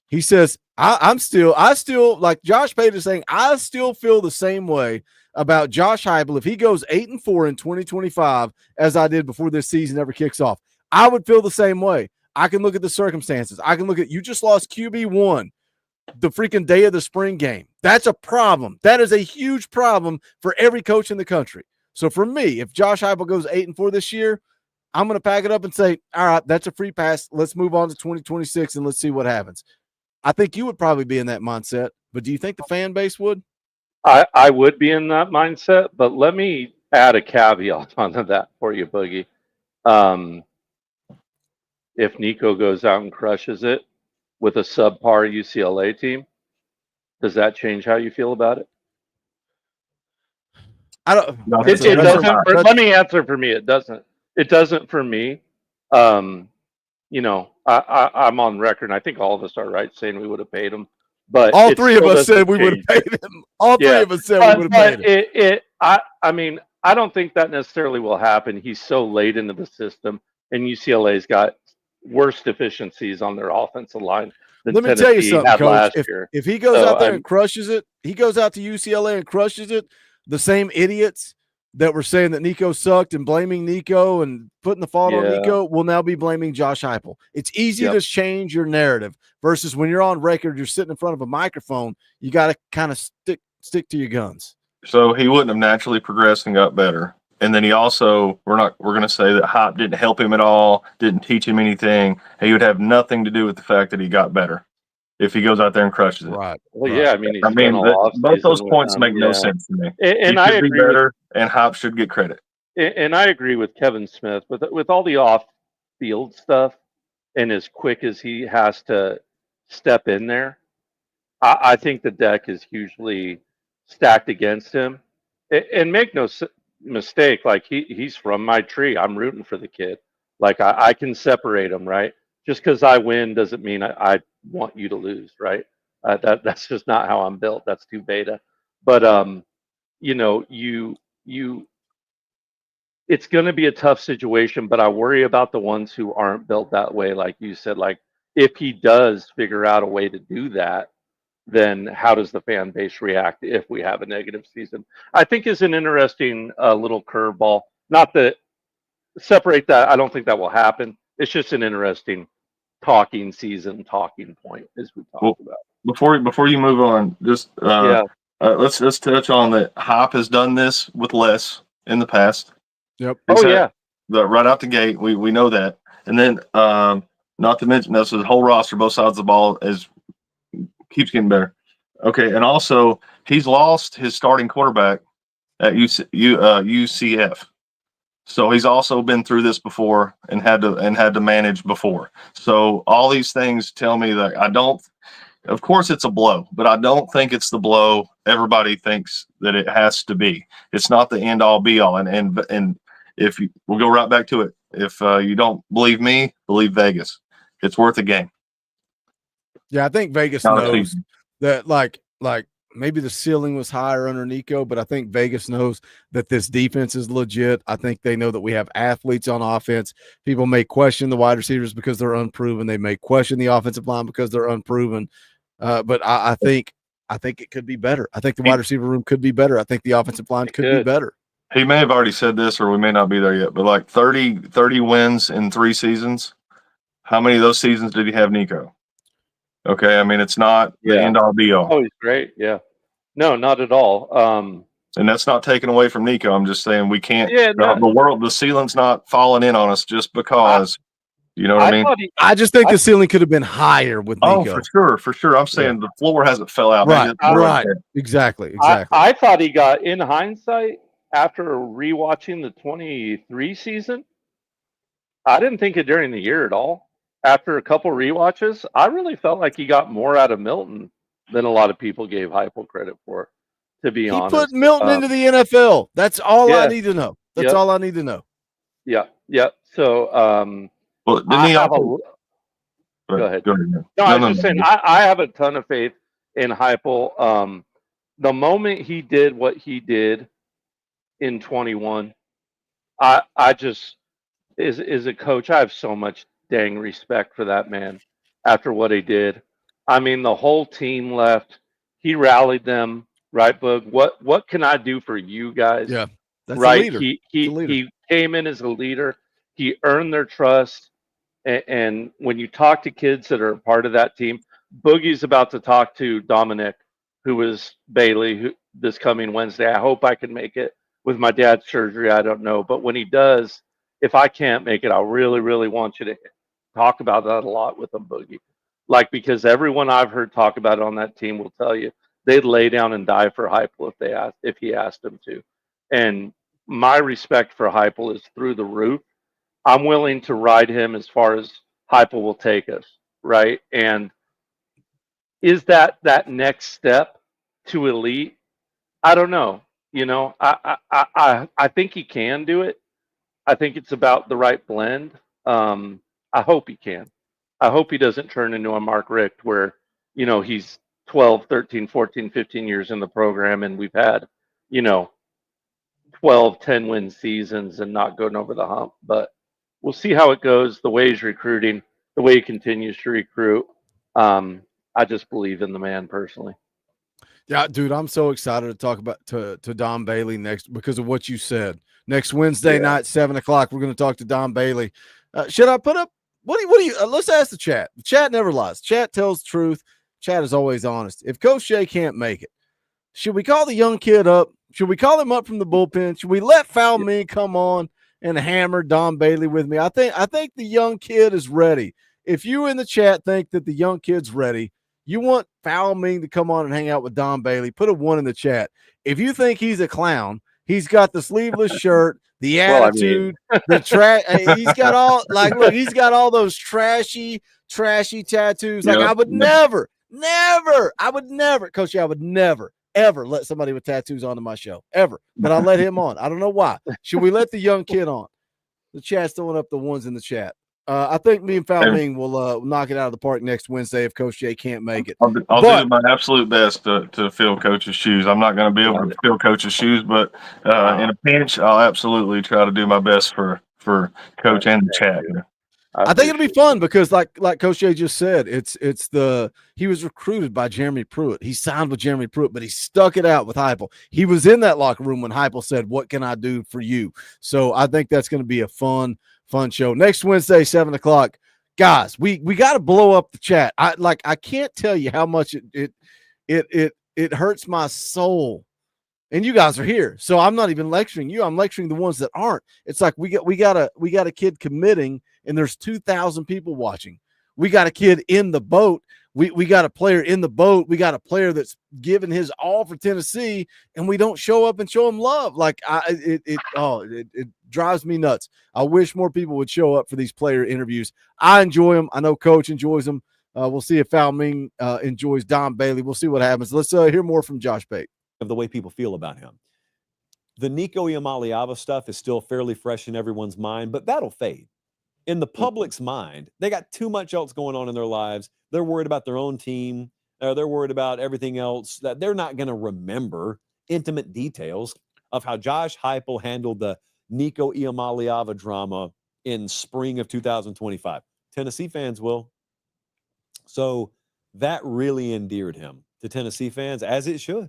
He says, I still like Josh Pate is saying, I still feel the same way about Josh Heupel. If he goes 8-4 in 2025, as I did before this season ever kicks off, I would feel the same way. I can look at the circumstances. I can look at, you just lost QB1 the freaking day of the spring game. That's a problem. That is a huge problem for every coach in the country. So for me, if Josh Heupel goes 8-4 this year, I'm going to pack it up and say, all right, that's a free pass. Let's move on to 2026 and let's see what happens. I think you would probably be in that mindset, but do you think the fan base would? I would be in that mindset, but let me add a caveat onto that for you, Boogie. If Nico goes out and crushes it with a subpar UCLA team, does that change how you feel about it? I don't. It doesn't. Let me answer for me. It doesn't. It doesn't for me. I'm on record, and I think all of us are right saying we would have paid him. But all three of us said we would have paid him. All three of us said we would have paid him. I don't think that necessarily will happen. He's so late into the system. and UCLA's got worse deficiencies on their offensive line than Let me tell you Tennessee something, had Coach. last year. If he goes So, out there and crushes it, he goes out to UCLA and crushes it. The same idiots that were saying that Nico sucked and blaming Nico and putting the fault on Nico will now be blaming Josh Heupel. It's easy to change your narrative versus when you're on record, you're sitting in front of a microphone. You got to kind of stick to your guns. So he wouldn't have naturally progressed and got better. And then he also, we're going to say that Hop didn't help him at all, didn't teach him anything. He would have nothing to do with the fact that he got better if he goes out there and crushes it. Right. Well, yeah, I mean, both those points make no sense to me. And he I should be agree better, and Hop should get credit. And I agree with Kevin Smith with all the off-field stuff, and as quick as he has to step in there, I think the deck is hugely stacked against him. And make no mistake, like he's from my tree. I'm rooting for the kid. Like I can separate him, right? Just because I win doesn't mean I want you to lose, right? That's just not how I'm built. That's too beta. But it's going to be a tough situation. But I worry about the ones who aren't built that way, like you said. Like if he does figure out a way to do that, then how does the fan base react if we have a negative season? I think is an interesting little curveball. Not that separate that. I don't think that will happen. It's just an interesting talking point as we talked about. Before you move on, just let's touch on that. Hop has done this with less in the past. Yep. Right out the gate, we know that. And then not to mention this, his whole roster, both sides of the ball, keeps getting better. Okay, and also he's lost his starting quarterback at UCF. So he's also been through this before and had to manage before. So all these things tell me that of course it's a blow, but I don't think it's the blow everybody thinks that it has to be. It's not the end all be all. And if we'll go right back to it. If you don't believe me, believe Vegas. It's worth a game. Yeah, I think Vegas knows that like maybe the ceiling was higher under Nico, but I think Vegas knows that this defense is legit. I think they know that we have athletes on offense. People may question the wide receivers because they're unproven. They may question the offensive line because they're unproven. But I think it could be better. I think the wide receiver room could be better. I think the offensive line could be better. He may have already said this, or we may not be there yet, but like 30 wins in 3 seasons. How many of those seasons did he have Nico? Okay, I mean, it's not the end all be all. Oh, he's great. Yeah. No, not at all. And that's not taken away from Nico. I'm just saying we can't. The ceiling's not falling in on us just because. You know what I mean? I just think the ceiling could have been higher with Nico. Oh, for sure. I'm saying the floor hasn't fell out. Right. Exactly. I thought he got, in hindsight, after rewatching the 23 season, I didn't think it during the year at all. After a couple rewatches, I really felt like he got more out of Milton than a lot of people gave Heupel credit for, to be honest. He put Milton into the NFL. That's all I need to know. That's all I need to know. Yeah. So, well, didn't he also... Go ahead. No, I was just saying, I have a ton of faith in Heupel. The moment he did what he did in 21, I just, as a coach, I have so much dang respect for that man after what he did. I mean, the whole team left. He rallied them, right, Boog? What can I do for you guys? Yeah, that's right. A leader. He came in as a leader. He earned their trust. And when you talk to kids that are part of that team, Boogie's about to talk to Dominic, who is Bailey, this coming Wednesday. I hope I can make it with my dad's surgery. I don't know. But when he does, if I can't make it, I really, really want you to talk about that a lot with him, Boogie. Like, because everyone I've heard talk about it on that team will tell you they'd lay down and die for Heupel if he asked them to. And my respect for Heupel is through the roof. I'm willing to ride him as far as Heupel will take us, right? And is that next step to elite? I don't know. You know, I think he can do it. I think it's about the right blend. I hope he can. I hope he doesn't turn into a Mark Richt where, you know, he's 12, 13, 14, 15 years in the program and we've had, you know, 12, 10-win seasons and not going over the hump. But we'll see how it goes. The way he's recruiting, the way he continues to recruit. I just believe in the man personally. Yeah, dude, I'm so excited to talk about to Don Bailey next because of what you said. Next Wednesday night, 7:00, we're going to talk to Don Bailey. Should I put up? What do you? Let's ask the chat. The chat never lies. Chat tells the truth. Chat is always honest. If Coach Jay can't make it, should we call the young kid up? Should we call him up from the bullpen? Should we let Foul Me come on and hammer Don Bailey with me? I think the young kid is ready. If you in the chat think that the young kid's ready, you want Foul Me to come on and hang out with Don Bailey, put a 1 in the chat. If you think he's a clown, he's got the sleeveless shirt, the attitude, the trash. He's got all look, he's got all those trashy tattoos. Like I would never, Coach, I would never, ever let somebody with tattoos onto my show, ever. But I'll let him on. I don't know why. Should we let the young kid on? The chat's throwing up the 1s in the chat. I think me and Foul Ming will knock it out of the park next Wednesday if Coach Jay can't make it. I'll do my absolute best to fill Coach's shoes. I'm not going to be able to fill Coach's shoes, but in a pinch, I'll absolutely try to do my best for Coach and the chat. I think it'll be fun because, like Coach Jay just said, he was recruited by Jeremy Pruitt. He signed with Jeremy Pruitt, but he stuck it out with Heupel. He was in that locker room when Heupel said, "What can I do for you?" So I think that's going to be a fun show next Wednesday, 7:00. Guys, we got to blow up the chat. I can't tell you how much it hurts my soul. And you guys are here, so I'm not even lecturing you. I'm lecturing the ones that aren't. It's like we got a kid committing, and there's 2,000 people watching. We got a kid in the boat. We got a player in the boat. We got a player that's giving his all for Tennessee, and we don't show up and show him love. Like it drives me nuts. I wish more people would show up for these player interviews. I enjoy them. I know Coach enjoys them. We'll see if Foul Ming enjoys Don Bailey. We'll see what happens. Let's hear more from Josh Pate. Of the way people feel about him. The Nico Iamaleava stuff is still fairly fresh in everyone's mind, but that'll fade. In the public's mind, they got too much else going on in their lives. They're worried about their own team. They're worried about everything else. That they're not going to remember intimate details of how Josh Heupel handled the Nico Iamaleava drama in spring of 2025. Tennessee fans will. So that really endeared him to Tennessee fans, as it should.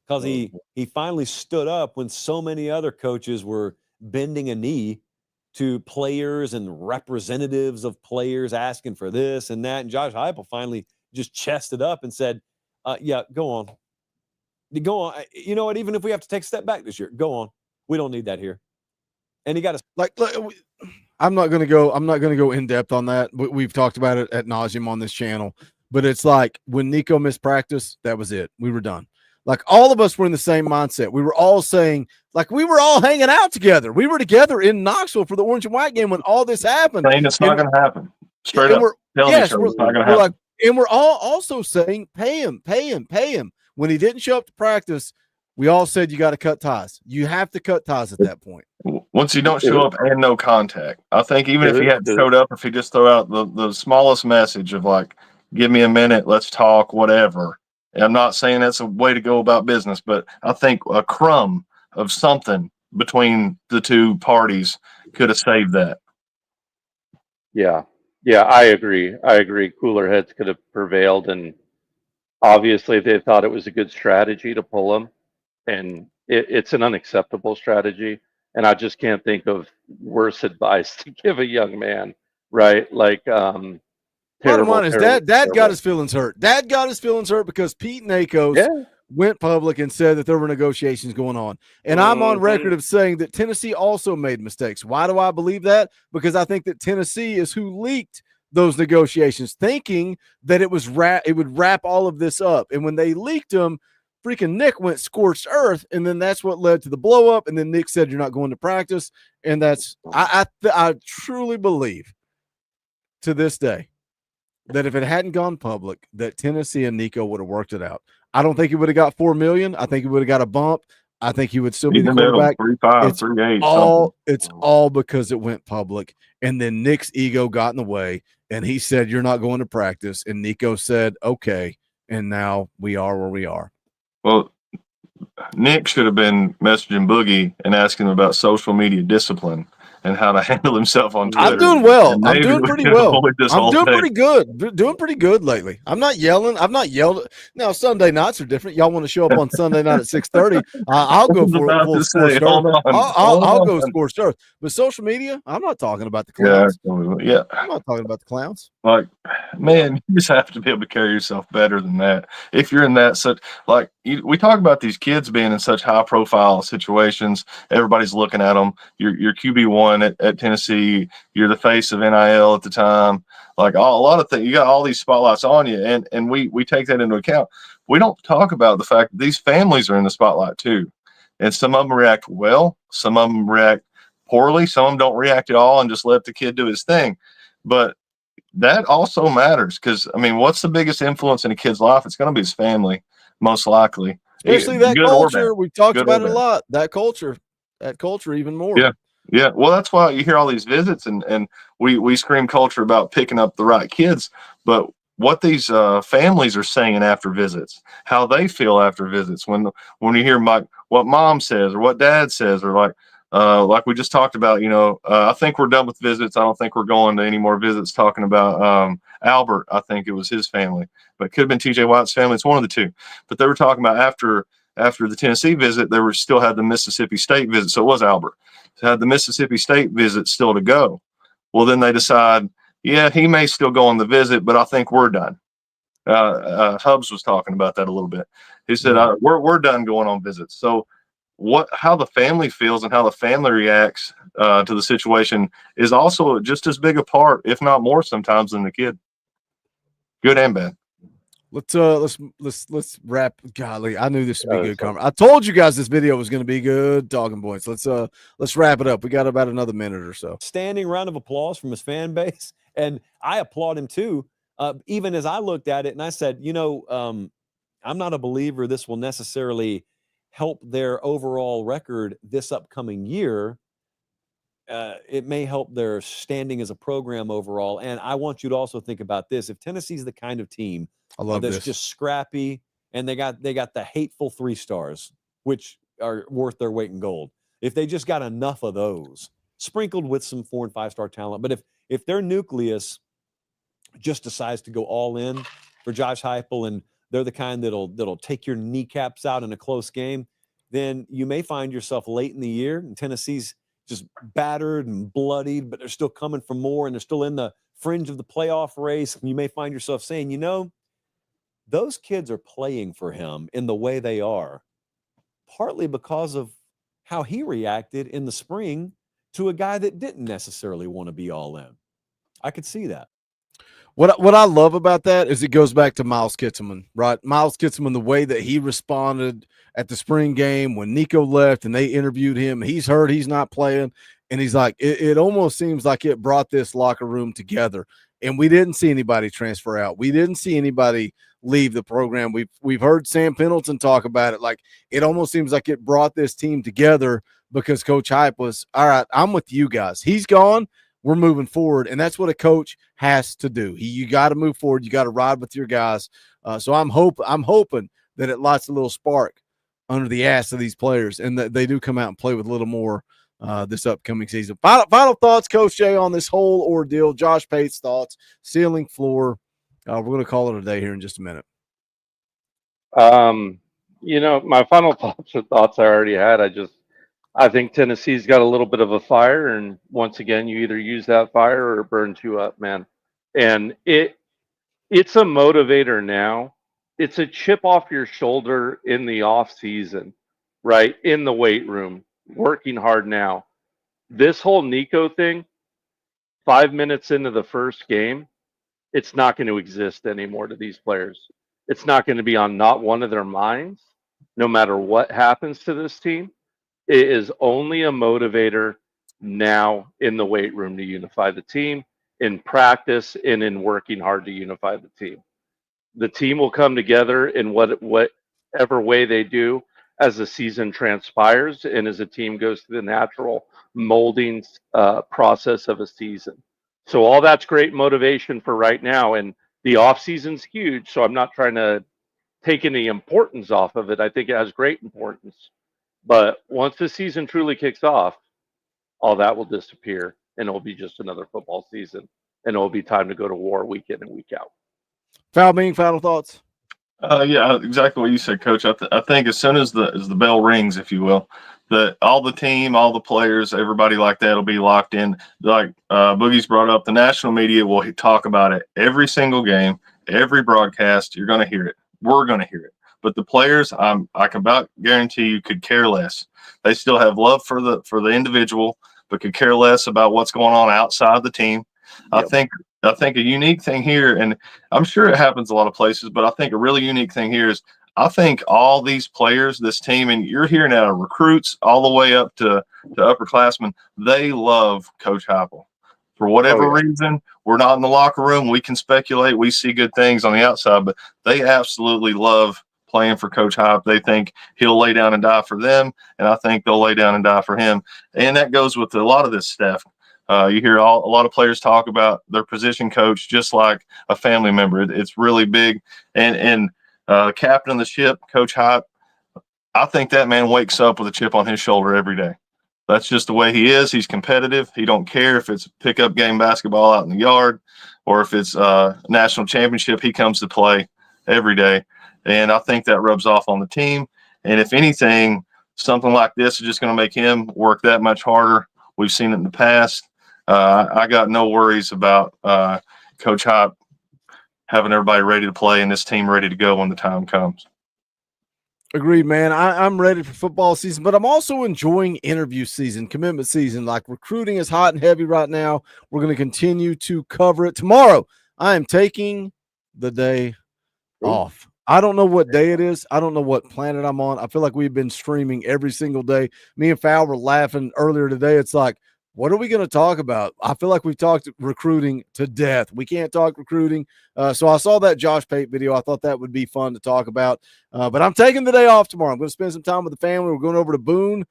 Because he finally stood up when so many other coaches were bending a knee to players and representatives of players asking for this and that. And Josh Heupel finally just chested up and said, yeah, go on. Go on. You know what? Even if we have to take a step back this year, go on. We don't need that here. And he got to I'm not going to go in depth on that. We've talked about it ad nauseum on this channel, but it's like when Nico missed practice, that was it. We were done. Like all of us were in the same mindset. We were all saying, like we were all hanging out together. We were together in Knoxville for the Orange and White game when all this happened. And it's not going to happen. Straight up. Yes, we're not going to happen. Like, and we're all also saying, pay him. When he didn't show up to practice, we all said you got to cut ties. You have to cut ties at that point. Once you don't show up and no contact, I think even if he hadn't showed up, if he just throw out the smallest message of like, give me a minute, let's talk, whatever. And I'm not saying that's a way to go about business, but I think a crumb of something between the two parties could have saved that. Yeah, I agree. Cooler heads could have prevailed, and obviously they thought it was a good strategy to pull him, and it's an unacceptable strategy. And I just can't think of worse advice to give a young man, right? Like, bottom line is Dad got his feelings hurt. Dad got his feelings hurt because Pete Nakos went public and said that there were negotiations going on. And I'm on record of saying that Tennessee also made mistakes. Why do I believe that? Because I think that Tennessee is who leaked those negotiations, thinking that it would wrap all of this up. And when they leaked them, freaking Nick went scorched earth, and then that's what led to the blow up. And then Nick said, "You're not going to practice." And that's I truly believe to this day that if it hadn't gone public, that Tennessee and Nico would have worked it out. I don't think he would have got $4 million. I think he would have got a bump. I think he would still be the quarterback. 3.5, 3.8. It's all because it went public, and then Nick's ego got in the way, and he said, "You're not going to practice." And Nico said, "Okay." And now we are where we are. Well, Nick should have been messaging Boogie and asking him about social media discipline and how to handle himself on Twitter. I'm doing well. And I'm maybe doing we pretty can well. avoid this I'm whole doing thing. pretty good. Doing pretty good lately. I'm not yelling. I've not yelled. Now Sunday nights are different. Y'all want to show up on Sunday night at 6:30? I'll go for about full to score say, start. hold on. I'll go score start. But social media, I'm not talking about the clowns. Yeah. I'm not talking about the clowns. Like, man, you just have to be able to carry yourself better than that. If you're in that such like we talk about these kids being in such high profile situations, everybody's looking at them. You're QB1 at Tennessee. You're the face of NIL at the time. Like a lot of things, you got all these spotlights on you, and we take that into account. We don't talk about the fact that these families are in the spotlight too, and some of them react well, some of them react poorly, some of them don't react at all and just let the kid do his thing. But that also matters because, I mean, what's the biggest influence in a kid's life? It's going to be his family, most likely. Especially that Good or culture. bad. We've talked Good about or it a bad. lot. That culture even more. Yeah. Yeah. Well, that's why you hear all these visits and we scream culture about picking up the right kids. But what these families are saying after visits, how they feel after visits, when you hear what mom says or what dad says, or like we just talked about, I think we're done with visits. I don't think we're going to any more visits talking about Albert. I think it was his family, but it could have been TJ Watt's family. It's one of the two. But they were talking about after the Tennessee visit, they still had the Mississippi State visit. So it was Albert. So had the Mississippi State visit still to go. Well, then they decide, yeah, he may still go on the visit, but I think we're done. Hubbs was talking about that a little bit. He said, we're done going on visits. So how the family feels and how the family reacts to the situation is also just as big a part, if not more sometimes, than the kid. Good and bad. Let's wrap. Golly, I knew this would be good conversation. I told you guys this video was going to be good talking points. Let's wrap it up. We got about another minute or so. Standing round of applause from his fan base, and I applaud him too. Even as I looked at it and I said, I'm not a believer this will necessarily help their overall record this upcoming year. It may help their standing as a program overall. And I want you to also think about this. If Tennessee's the kind of team that's just scrappy, and they got the hateful 3 stars, which are worth their weight in gold. If they just got enough of those, sprinkled with some 4- and 5-star talent, but if their nucleus just decides to go all in for Josh Heupel, and they're the kind that'll take your kneecaps out in a close game, then you may find yourself late in the year and Tennessee's just battered and bloodied, but they're still coming for more, and they're still in the fringe of the playoff race. And you may find yourself saying, those kids are playing for him in the way they are, partly because of how he reacted in the spring to a guy that didn't necessarily want to be all in. I could see that. What I love about that is it goes back to Miles Kitselman, right? Miles Kitselman, the way that he responded at the spring game when Nico left and they interviewed him. He's hurt, he's not playing, and he's like, it almost seems like it brought this locker room together. And we didn't see anybody transfer out. We didn't see anybody leave the program. We've heard Sam Pendleton talk about it. Like, it almost seems like it brought this team together because Coach Hype was, all right, I'm with you guys. He's gone. We're moving forward, and that's what a coach has to do. You got to move forward. You got to ride with your guys. So I'm hoping that it lights a little spark under the ass of these players, and that they do come out and play with a little more this upcoming season. Final thoughts, Coach Jay, on this whole ordeal. Josh Pate's thoughts, ceiling, floor. We're going to call it a day here in just a minute. My final thoughts I already had. I think Tennessee's got a little bit of a fire, and once again, you either use that fire or it burns you up, man. And it's a motivator now. It's a chip off your shoulder in the off season, right? In the weight room, working hard now. This whole Nico thing, 5 minutes into the first game, it's not going to exist anymore to these players. It's not going to be on not one of their minds, no matter what happens to this team. It is only a motivator now in the weight room to unify the team, in practice, and in working hard to unify the team. The team will come together in whatever way they do as the season transpires and as a team goes through the natural molding process of a season. So all that's great motivation for right now, and the off season's huge. So I'm not trying to take any importance off of it. I think it has great importance. But once the season truly kicks off, all that will disappear, and it'll be just another football season, and it'll be time to go to war week in and week out. Foul, final thoughts? Yeah, exactly what you said, Coach. I think as soon as the bell rings, if you will, that all the team, all the players, everybody like that will be locked in. Like Boogie's brought up, the national media will talk about it every single game, every broadcast. You're going to hear it. We're going to hear it. But the players, I can about guarantee you, could care less. They still have love for the individual, but could care less about what's going on outside the team. Yep. I think a unique thing here, and I'm sure it happens a lot of places, but I think a really unique thing here is I think all these players, this team, and you're hearing out of recruits all the way up to upperclassmen, they love Coach Heupel. For whatever reason, we're not in the locker room. We can speculate. We see good things on the outside, but they absolutely love playing for Coach Heupel. They think he'll lay down and die for them, and I think they'll lay down and die for him. And that goes with a lot of this staff. You hear a lot of players talk about their position coach just like a family member. It's really big. And captain of the ship, Coach Heupel, I think that man wakes up with a chip on his shoulder every day. That's just the way he is. He's competitive. He don't care if it's pickup game basketball out in the yard or if it's national championship. He comes to play every day. And I think that rubs off on the team. And if anything, something like this is just going to make him work that much harder. We've seen it in the past. I got no worries about Coach Heupel having everybody ready to play and this team ready to go when the time comes. Agreed, man. I'm ready for football season, but I'm also enjoying interview season, commitment season. Like recruiting is hot and heavy right now. We're going to continue to cover it. Tomorrow, I am taking the day off. I don't know what day it is. I don't know what planet I'm on. I feel like we've been streaming every single day. Me and Fowl were laughing earlier today. It's like, what are we going to talk about? I feel like we've talked recruiting to death. We can't talk recruiting. So I saw that Josh Pate video. I thought that would be fun to talk about. But I'm taking the day off tomorrow. I'm going to spend some time with the family. We're going over to Boone.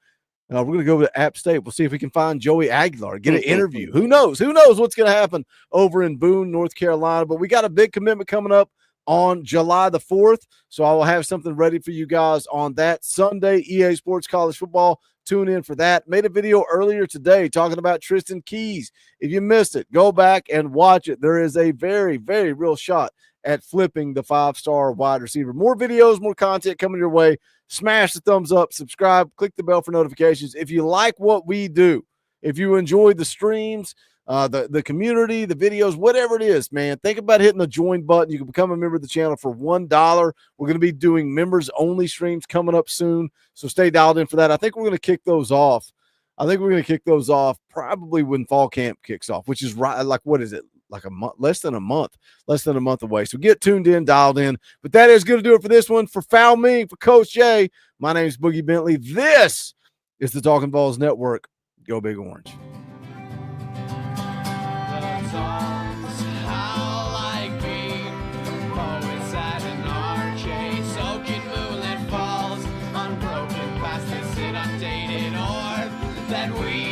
We're going to go to App State. We'll see if we can find Joey Aguilar, get an interview. Who knows? Who knows what's going to happen over in Boone, North Carolina. But we got a big commitment coming up on July the 4th. So I will have something ready for you guys on that Sunday. EA Sports College Football. Tune in for that. Made a video earlier today talking about Tristan Keys. If you missed it, go back and watch it. There is a very, very real shot at flipping the 5-star wide receiver. More videos, more content coming your way. Smash the thumbs up, subscribe, click the bell for notifications. If you like what we do, if you enjoy the streams, the community, the videos, whatever it is, man, think about hitting the join button. You can become a member of the channel for $1. We're going to be doing members only streams coming up soon. So stay dialed in for that. I think we're going to kick those off. Probably when fall camp kicks off, which is right. Like, what is it? Like a month, less than a month away. So get tuned in, dialed in. But that is going to do it for this one. For Foul Me, for Coach Jay, my name is Boogie Bentley. This is the Talkin VAWLS Network. Go Big Orange. That we